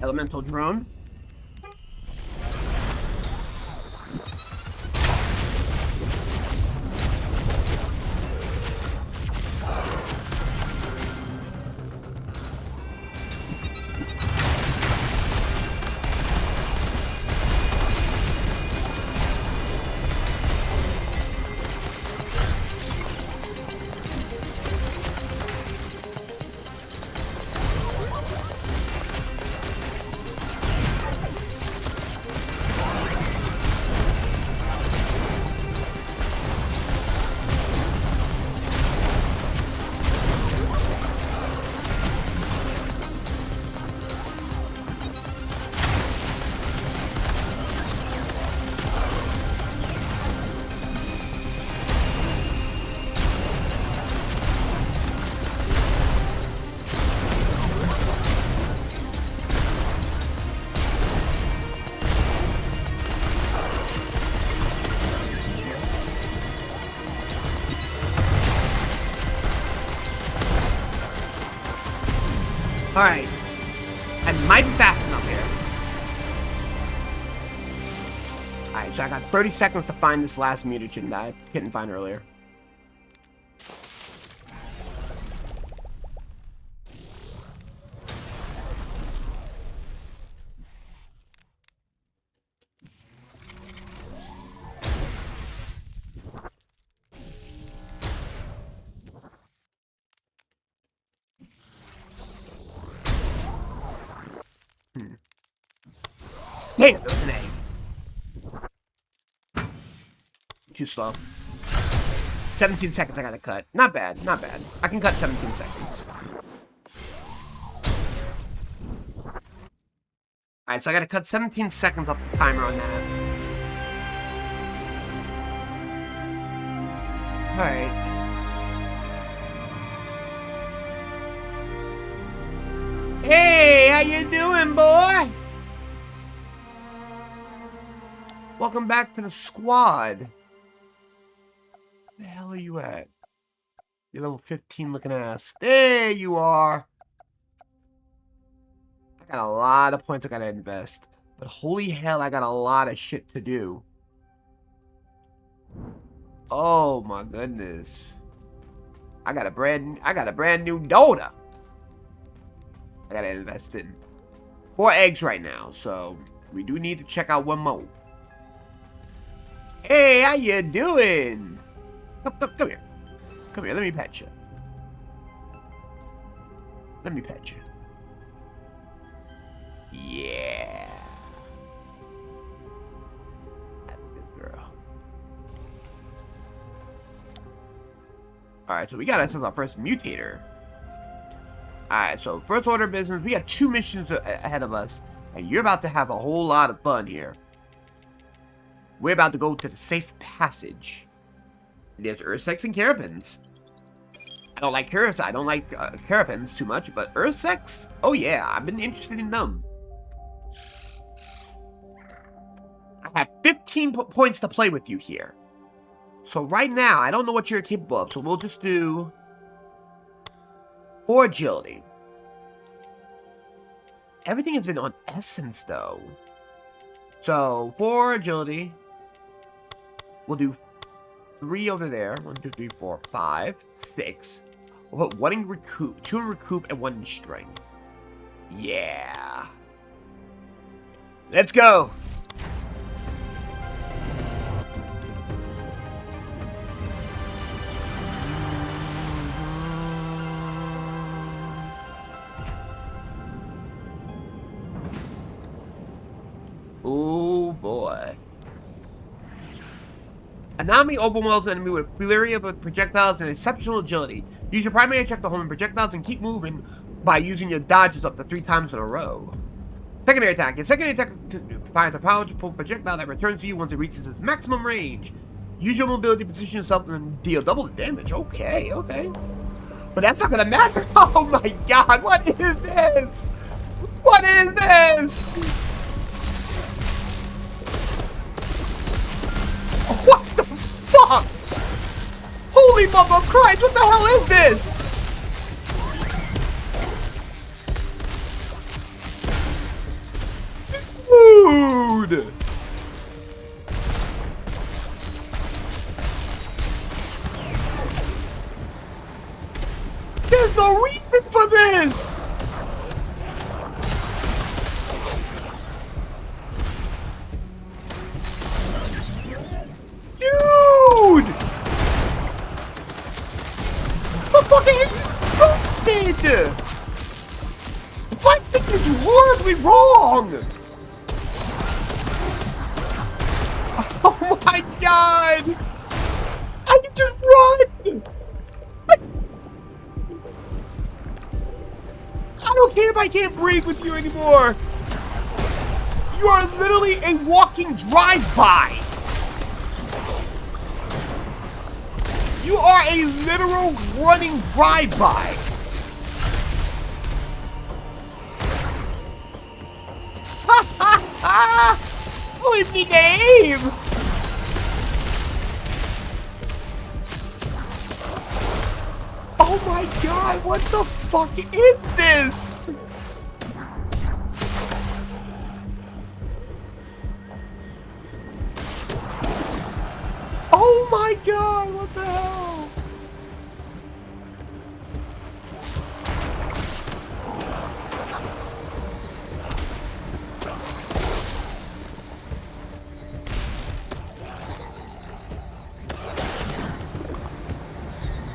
Elemental drone. Alright. I might be fast enough here. Alright, so I got 30 seconds to find this last mutagen that I couldn't find earlier. Damn, that was an A. Too slow. 17 seconds I gotta cut. Not bad, not bad. I can cut 17 seconds. Alright, so I gotta cut 17 seconds off the timer on that. Alright. Hey, how you doing, boy? Welcome back to the squad. Where the hell are you at? You level 15 looking ass. There you are. I got a lot of points I gotta invest. But holy hell, I got a lot of shit to do. Oh my goodness. I got a brand new Dota. I gotta invest in 4 eggs right now, so we do need to check out one more. Hey, how you doing? Come here. Come here, let me pet you. Let me pet you. Yeah. That's a good girl. Alright, so we got ourselves our first mutator. Alright, so first order of business, we got 2 missions ahead of us, and you're about to have a whole lot of fun here. We're about to go to the safe passage. There's Ursex and Carapins. I don't like Carapins too much, but Ursex? Oh yeah, I've been interested in them. I have 15 points to play with you here. So right now, I don't know what you're capable of, so we'll just do 4 agility. Everything has been on essence, though. So, 4 agility. We'll do 3 over there. 1, 2, 3, 4, 5, 6. We'll put 1 in recoup, 2 in recoup, and 1 in strength. Yeah. Let's go. Oh boy. Anami overwhelms the enemy with a flurry of projectiles and exceptional agility. Use your primary attack to hold in projectiles and keep moving by using your dodges up to 3 times in a row. Secondary attack. Your secondary attack fires a powerful projectile that returns to you once it reaches its maximum range. Use your mobility to position yourself and deal double the damage. Okay, okay. But that's not gonna matter. Oh my god, what is this? What is this? What the fuck? Holy mother of Christ, what the hell is this? Dude! There's no reason for this! Dude! The fucking toasted! Spike thing did you horribly wrong! Oh my god! I can just run! I don't care if I can't breathe with you anymore! You are literally a walking drive-by! You are a literal running drive-by! Ha ha ha! Leave me to aim! Oh my god, what the fuck is this? Oh my god, what the hell?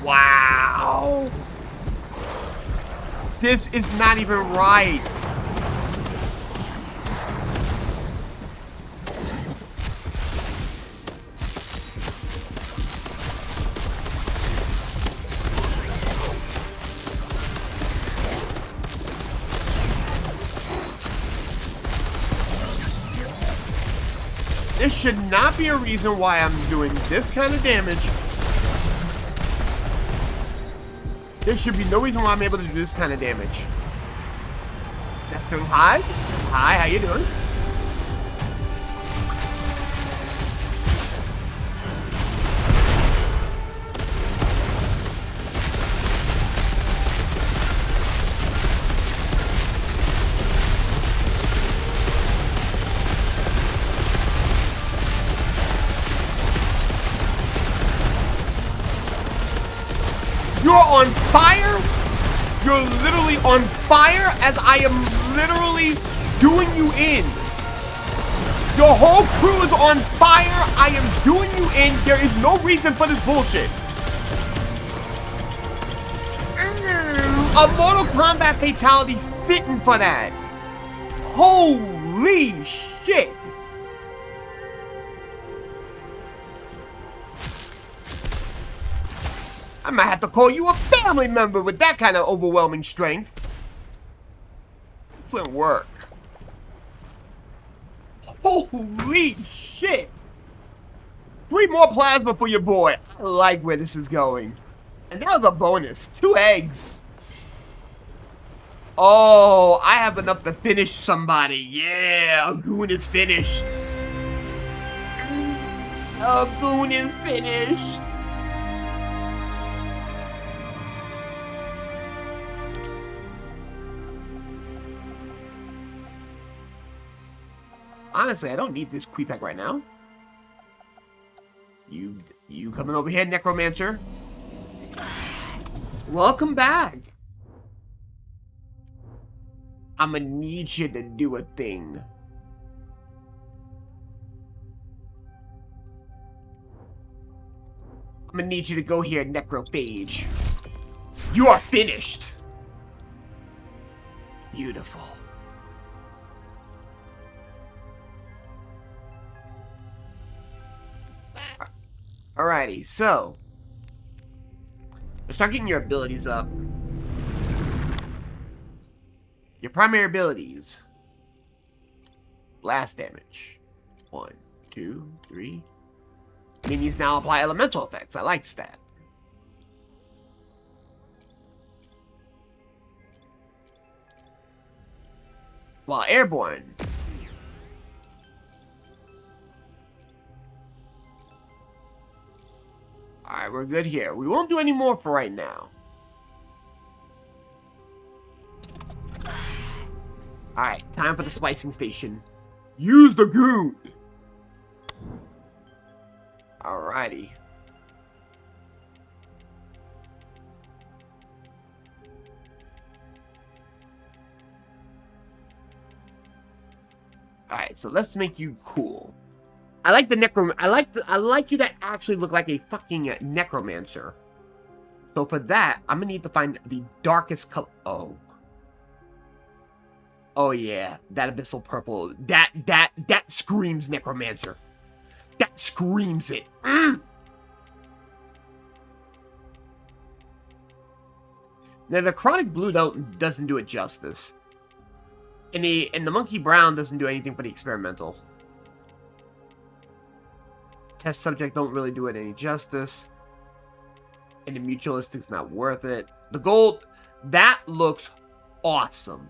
Wow! This is not even right. This should not be a reason why I'm doing this kind of damage. There should be no reason why I'm able to do this kind of damage. That's doing hives. Hi, how you doing? You're on fire? You're literally on fire as I am literally doing you in. Your whole crew is on fire. I am doing you in. There is no reason for this bullshit. A Mortal Kombat fatality fitting for that. Holy shit. I might have to call you a family member with that kind of overwhelming strength. Excellent work. Holy shit! 3 more plasma for your boy. I like where this is going. And that was a bonus. 2 eggs. Oh, I have enough to finish somebody. Yeah, a goon is finished. A goon is finished. Honestly, I don't need this creep pack right now. You coming over here, Necromancer? Welcome back. I'ma need you to do a thing. I'm gonna need you to go here, Necrophage. You are finished. Beautiful. Alrighty, so let's start getting your abilities up. Your primary abilities. Blast damage. 1, 2, 3. Minions now apply elemental effects. I like that. While airborne. Alright, we're good here. We won't do any more for right now. Alright, time for the splicing station. Use the goon! Alrighty. Alright, so let's make you cool. I like the I like you to actually look like a fucking necromancer. So for that, I'm gonna need to find the darkest color. Oh. Oh yeah, that abyssal purple. That screams necromancer. That screams it. Mm. Now the necrotic blue doesn't do it justice. And the monkey brown doesn't do anything for the experimental. Test subject don't really do it any justice. And the mutualistic's not worth it. The gold, that looks awesome.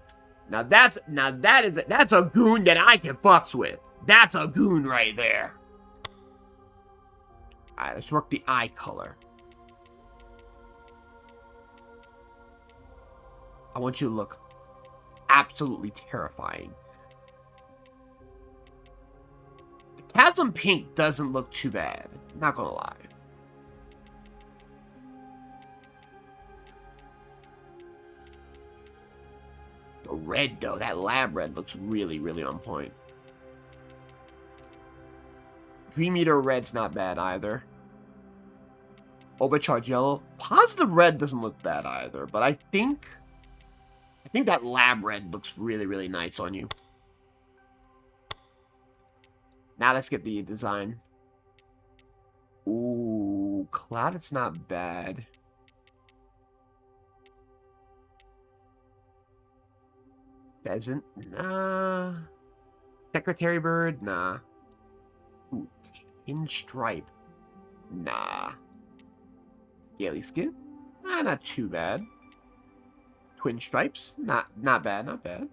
Now that's a goon that I can fucks with. That's a goon right there. Alright, let's work the eye color. I want you to look absolutely terrifying. Chasm pink doesn't look too bad. Not gonna lie. The red though, that lab red looks really, really on point. Dream Eater red's not bad either. Overcharged yellow. Positive red doesn't look bad either, but I think that lab red looks really, really nice on you. Now let's get the design. Ooh, Cloud, it's not bad. Pheasant, nah. Secretary bird, nah. Pinstripe. Nah. Scaly skin? Not too bad. Twin stripes? Not bad, not bad.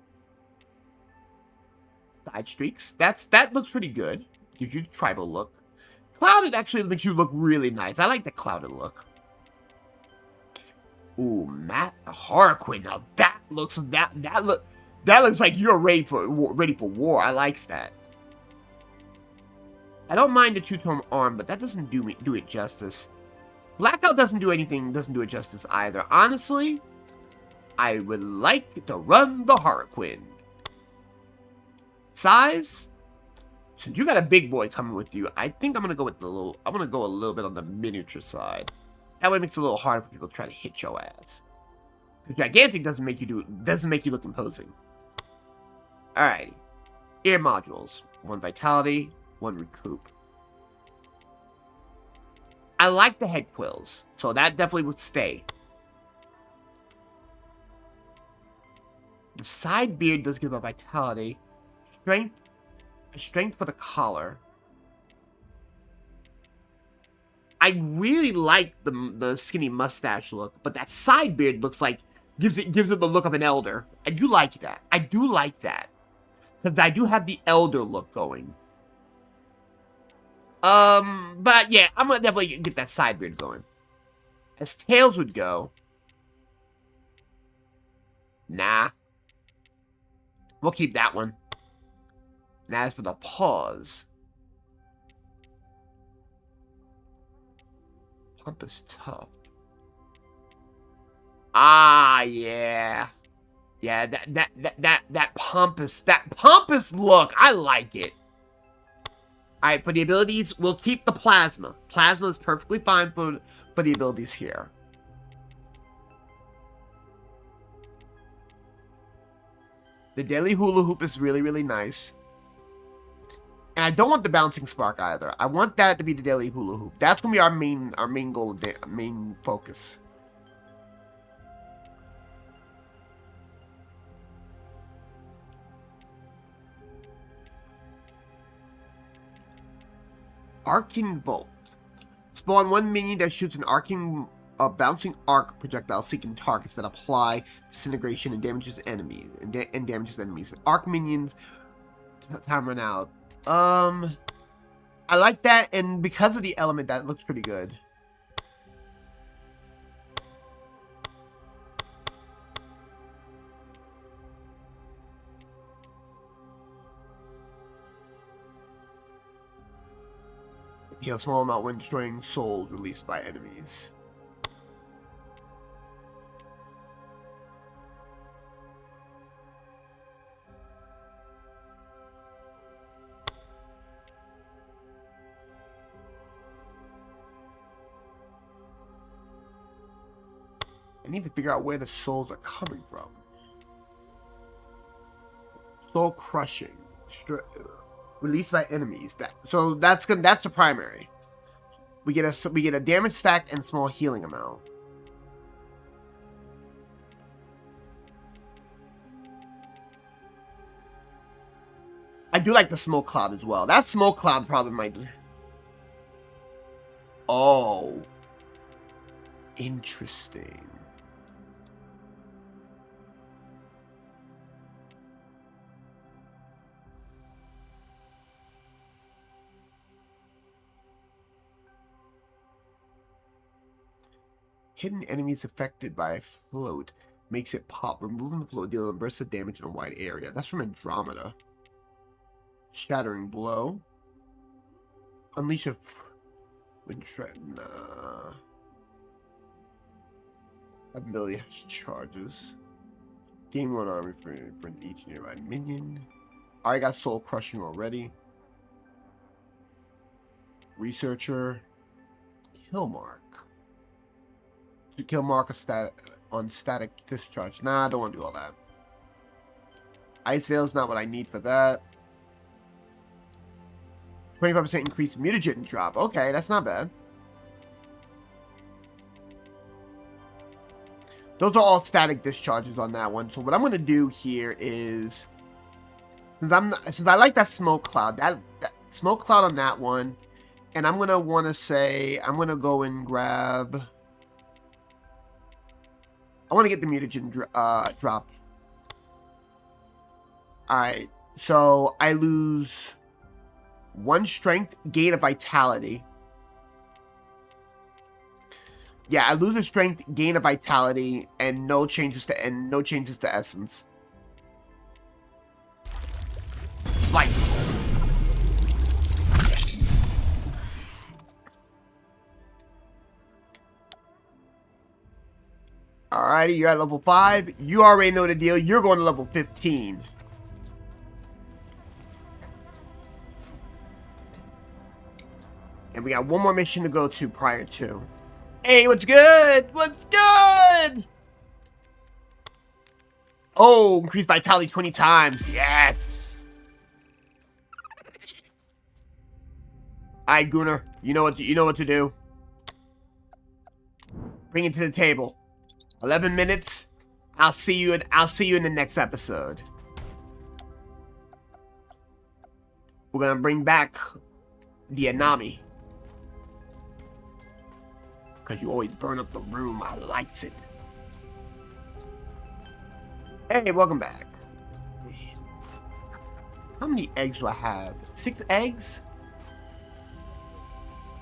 Side streaks. That looks pretty good. Gives you the tribal look. Clouded actually makes you look really nice. I like the clouded look. Ooh, Matt the Harlequin. Now that looks like you're ready for war. I likes that. I don't mind the two-tone arm, but that doesn't do it justice. Blackout doesn't do it justice either. Honestly, I would like to run the Harlequin. Size? Since you got a big boy coming with you, I think I'm gonna go with I'm gonna go a little bit on the miniature side. That way it makes it a little harder for people to try to hit your ass. Because gigantic doesn't make you look imposing. Alrighty. Ear modules. 1 vitality, 1 recoup. I like the head quills, so that definitely would stay. The side beard does give a vitality. Strength for the collar. I really like the skinny mustache look, but that side beard looks like gives it the look of an elder. I do like that. I do like that. Because I do have the elder look going. But yeah, I'm gonna definitely get that side beard going. As tails would go. Nah. We'll keep that one. And as for the paws. Pump is tough. Ah, yeah. Yeah, that pompous look. I like it. Alright, for the abilities, we'll keep the plasma. Plasma is perfectly fine for the abilities here. The daily hula hoop is really, really nice. And I don't want the bouncing spark either. I want that to be the daily hula hoop. That's gonna be our main goal, main focus. Arcing Bolt. Spawn 1 minion that shoots a bouncing arc projectile seeking targets that apply disintegration and damages enemies. Arc minions. Time run out. I like that, and because of the element, that looks pretty good. Heal a small amount when destroying souls released by enemies. I need to figure out where the souls are coming from. Soul crushing. Released by enemies. So that's the primary. We get a damage stack and small healing amount. I do like the smoke cloud as well. That smoke cloud probably might. Oh, interesting. Hidden enemies affected by a float makes it pop. Removing the float dealing a burst of damage in a wide area. That's from Andromeda. Shattering blow. Unleash a wind shred. Nah. Ability has charges. Gain 1 army for each nearby minion. I already got soul crushing already. Researcher. Kill mark. To kill mark on static discharge. Nah, I don't want to do all that. Ice Veil is not what I need for that. 25% increase mutagen drop. Okay, that's not bad. Those are all static discharges on that one. So what I'm going to do here is, since I like that smoke cloud, that smoke cloud on that one, And I'm going to want to say, I'm going to go and grab... I want to get the mutagen drop. Alright, so I lose 1 strength, gain of vitality. Yeah, I lose a strength, gain of vitality, and no changes to essence. Nice. Alrighty, you're at level 5. You already know the deal. You're going to level 15. And we got one more mission to go to prior to. Hey, what's good? What's good? Oh, increase vitality 20 times. Yes. Alright, Gunnar. You know what to do. Bring it to the table. 11 minutes. I'll see you in the next episode. We're gonna bring back the Anami. Because you always burn up the room. I likes it. Hey, welcome back. How many eggs do I have? 6 eggs?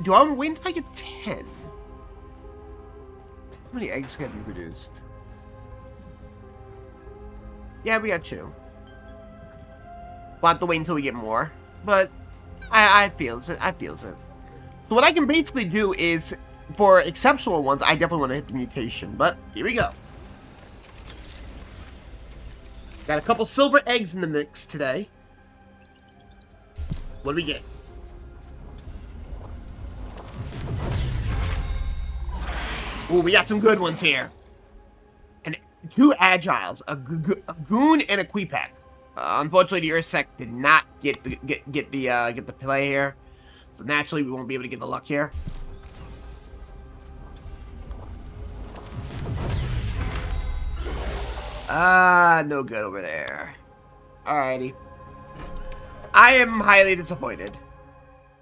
Do I wait until I get 10? How many eggs can be produced? Yeah, we got 2. We'll have to wait until we get more. But I feels it. So what I can basically do is, for exceptional ones, I definitely want to hit the mutation. But here we go. Got a couple silver eggs in the mix today. What do we get? Ooh, we got some good ones here. And 2 agiles, a goon and a Queepak. Unfortunately, the Ursec did not get the play here, so naturally we won't be able to get the luck here. No good over there. Alrighty. I am highly disappointed.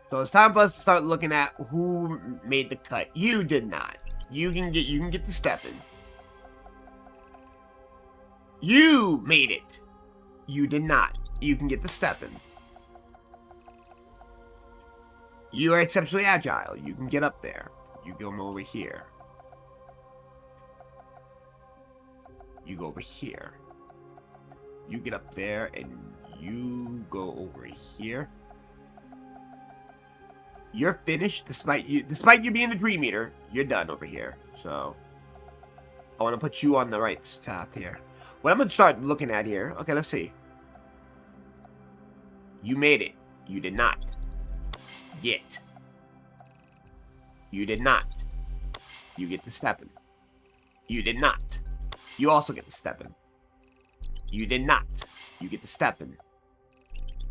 So it's time for us to start looking at who made the cut. You did not. You can get the step in. You made it. You did not. You can get the step in. You are exceptionally agile. You can get up there. You go over here. You go over here. You get up there and you go over here. You're finished despite you being a Dream Eater. You're done over here. So I want to put you on the right path here. What I'm going to start looking at here. Okay, let's see. You made it. You did not. Yet. You did not. You get the stepping. You did not. You also get the stepping. You did not. You get the stepping.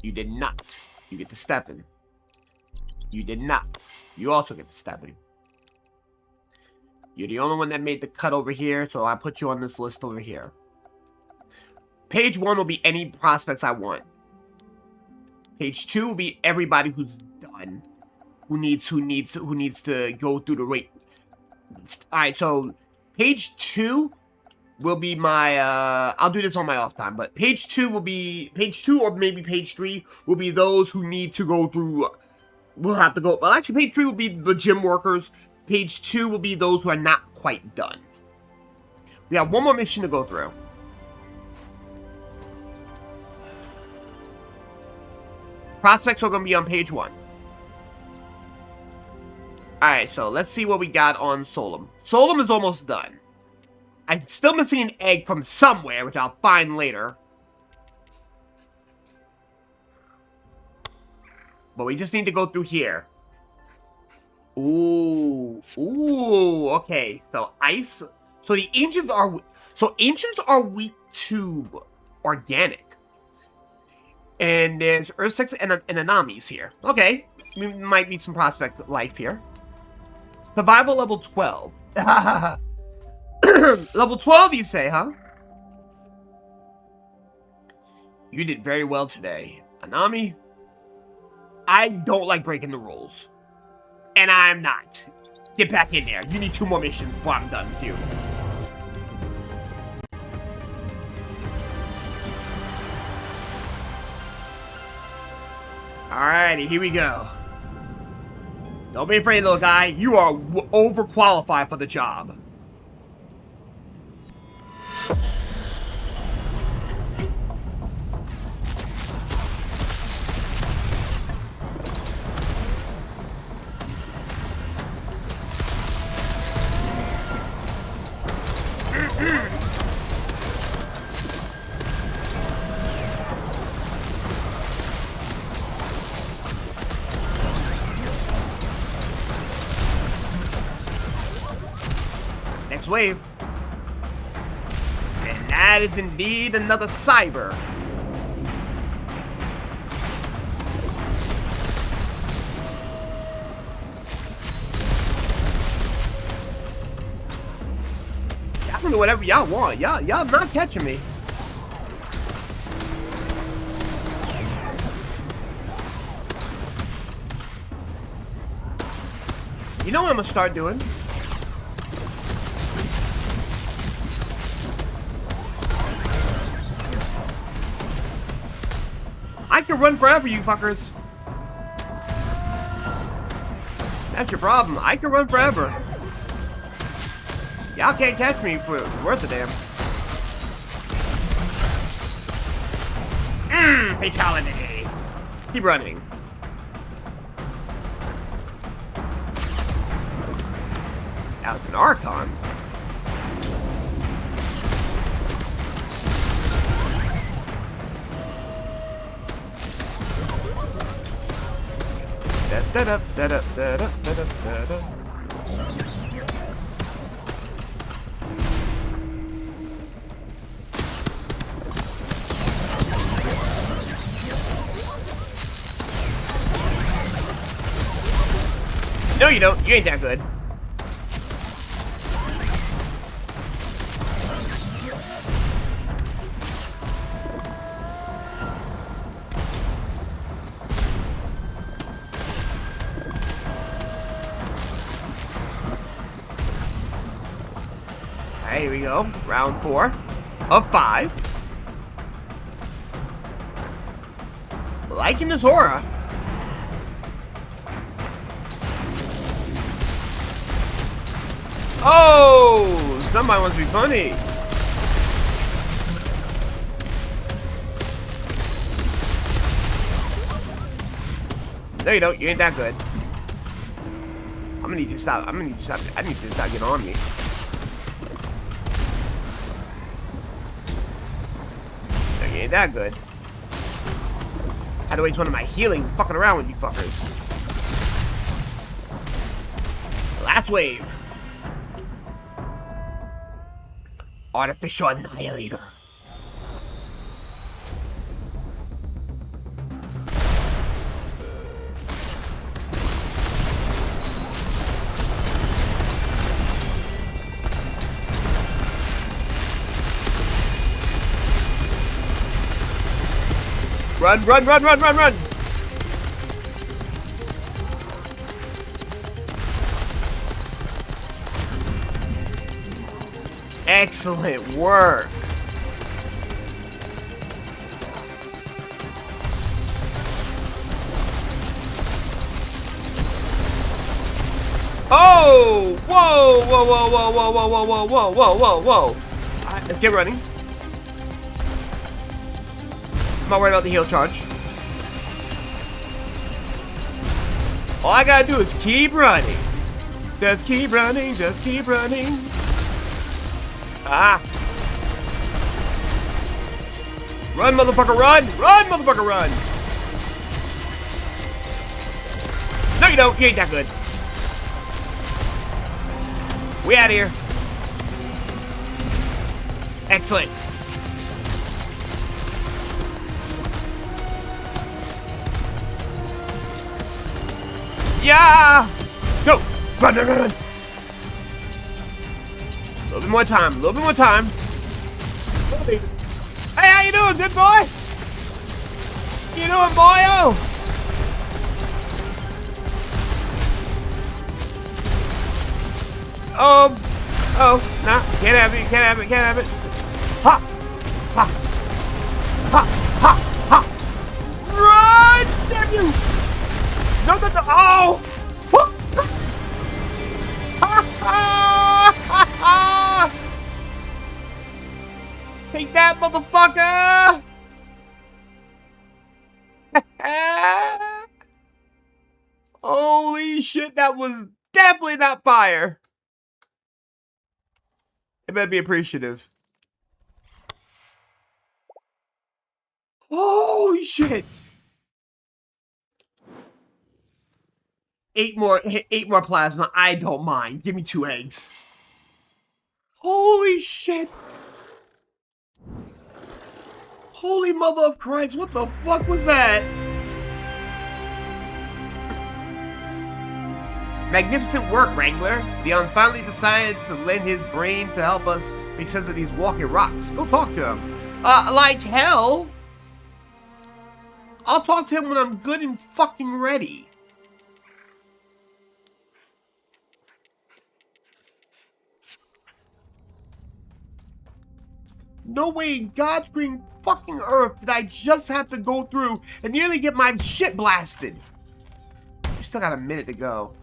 You did not. You get the stepping. You did not. You also get the stepping. You're the only one that made the cut over here, so I put you on this list over here. Page 1 will be any prospects I want. Page 2 will be everybody who's done. Who needs to go through the rate. Alright, so page 2 will be my I'll do this on my off time, but page 2 will be page 2 or maybe page 3 will be those who need to go through. We'll have to go. Well, actually, page 3 will be the gym workers. Page 2 will be those who are not quite done. We have one more mission to go through. Prospects are going to be on page 1. Alright, so let's see what we got on Solum. Solum is almost done. I'm still missing an egg from somewhere, which I'll find later. But we just need to go through here. Ooh. Ooh, okay. So ice. So the ancients are... So ancients are weak to organic. And there's Ursex and Anamis here. Okay. We might need some prospect life here. Survival level 12. Level 12, you say, huh? You did very well today. Anami, I don't like breaking the rules. And I'm not. Get back in there. You need 2 more missions before I'm done with you. Alrighty, here we go. Don't be afraid, little guy. You are overqualified for the job. Next wave. And that is indeed another cyber. Y'all can do whatever y'all want. Y'all not catching me. You know what I'm gonna start doing? I can run forever, you fuckers. That's your problem. I can run forever. Y'all can't catch me for worth a damn. Fatality. Keep running. That was an Archon. No, you don't. You ain't that good. Here we go. Round 4 of 5. Liking this aura. Oh! Somebody wants to be funny. No, you don't. You ain't that good. I'm gonna need you to stop. I need you to stop getting on me. You ain't that good. Had to waste one of my healing fucking around with you fuckers. Last wave. Artificial Annihilator. Run, run, run, run, run, run! Excellent work. Oh! Whoa! Whoa! Whoa! Whoa! Whoa! Whoa! Whoa! Whoa! Whoa! Whoa! Whoa! Whoa! All right, let's get running. I'm not worried about the heal charge. All I gotta do is keep running. Just keep running. Just keep running. Ah! Run, motherfucker, run! Run, motherfucker, run! No, you don't. You ain't that good. We out of here. Excellent. Yeah! Go! Run, run, run, run! A little bit more time. A little bit more time. Hey, how you doing, good boy? You doing, boyo? Oh, nah, can't have it, can't have it, can't have it. Ha! Ha! Ha! Ha! Ha! Run! Damn you! No, no, no! Oh! What? Ha! Ha! Ha! Ha! Take that, motherfucker! Holy shit, that was definitely not fire. I better be appreciative. Holy shit. Eight more plasma. I don't mind. Give me 2 eggs. Holy shit. Holy mother of Christ. What the fuck was that? Magnificent work, Wrangler. Leon finally decided to lend his brain to help us make sense of these walking rocks. Go talk to him. Like hell. I'll talk to him when I'm good and fucking ready. No way in God's green fucking earth did I just have to go through and nearly get my shit blasted. We still got a minute to go.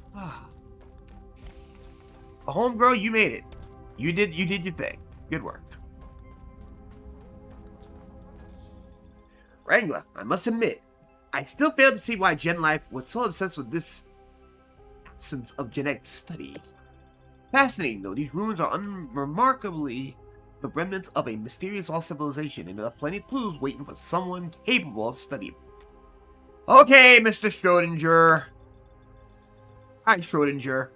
Homegirl, you made it. You did your thing. Good work. Wrangler, I must admit, I still fail to see why Gen Life was so obsessed with this absence of genetic study. Fascinating though, these ruins are unremarkably the remnants of a mysterious lost civilization, and there are plenty of clues waiting for someone capable of studying. Okay, Mr. Schrodinger. Hi, Schrodinger.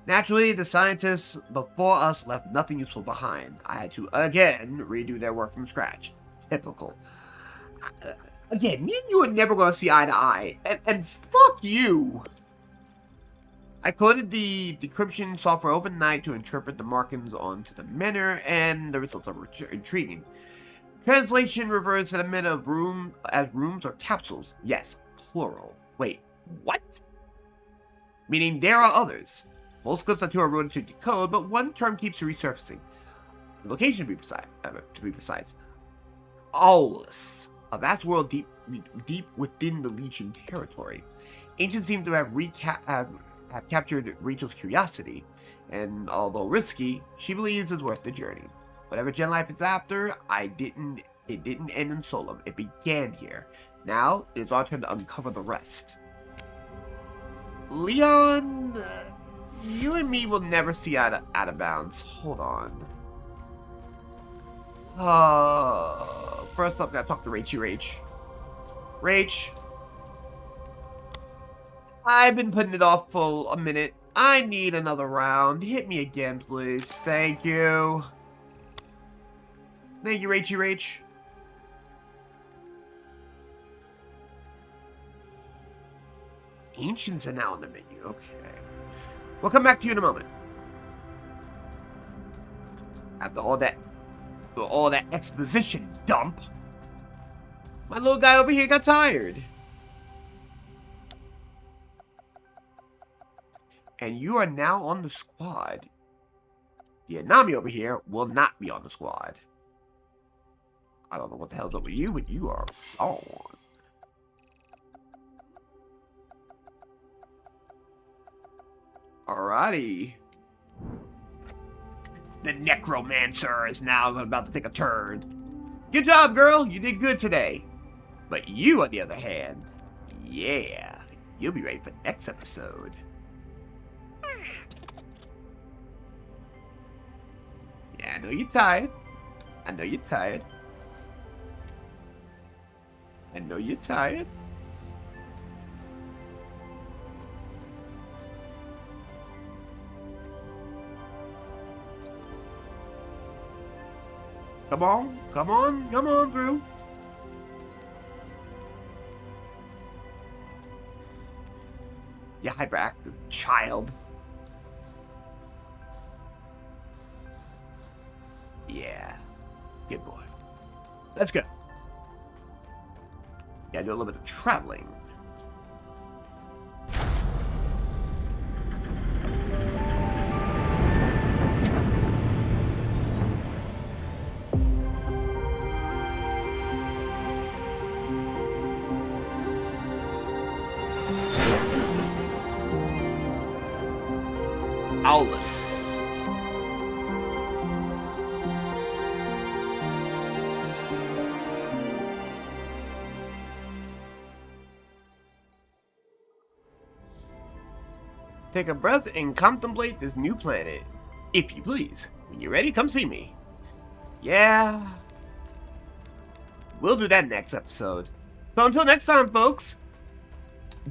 Naturally, the scientists before us left nothing useful behind. I had to, again, redo their work from scratch. Typical. Again, me and you are never going to see eye to eye. And fuck you! I coded the decryption software overnight to interpret the markings onto the manner, and the results are intriguing. Translation refers to the men of room as rooms or capsules. Yes, plural. Wait, what? Meaning there are others. Most clips are too eroded to decode, but one term keeps resurfacing. The location to be precise. Aulus, a vast world deep within the Legion territory. Ancients seem to have captured Rachel's curiosity, and although risky, she believes it's worth the journey. Whatever Gen Life is after, it didn't end in Solum. It began here. Now, it is our turn to uncover the rest. Leon, you and me will never see out of bounds. Hold on. First up, gotta talk to Rach. Rach. I've been putting it off for a minute. I need another round. Hit me again, please. Thank you. Thank you, Rach. Ancients are now on the menu. Okay. We'll come back to you in a moment. After all that exposition dump, my little guy over here got tired. And you are now on the squad. The Anami over here will not be on the squad. I don't know what the hell's up with you, but you are on. Alrighty. The Necromancer is now about to take a turn. Good job, girl. You did good today. But you, on the other hand, yeah, you'll be ready for next episode. Yeah, I know you're tired. I know you're tired. Come on through. You hyperactive child. Yeah, good boy. Let's go. Gotta do a little bit of traveling. Aulus. Take a breath and contemplate this new planet. If you please. When you're ready, come see me. Yeah. We'll do that next episode. So until next time, folks,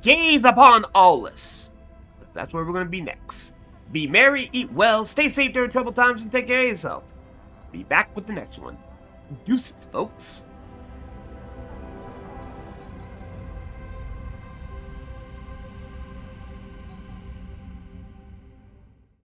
gaze upon Aulus. That's where we're going to be next. Be merry, eat well, stay safe during troubled times, and take care of yourself. Be back with the next one. Deuces, folks.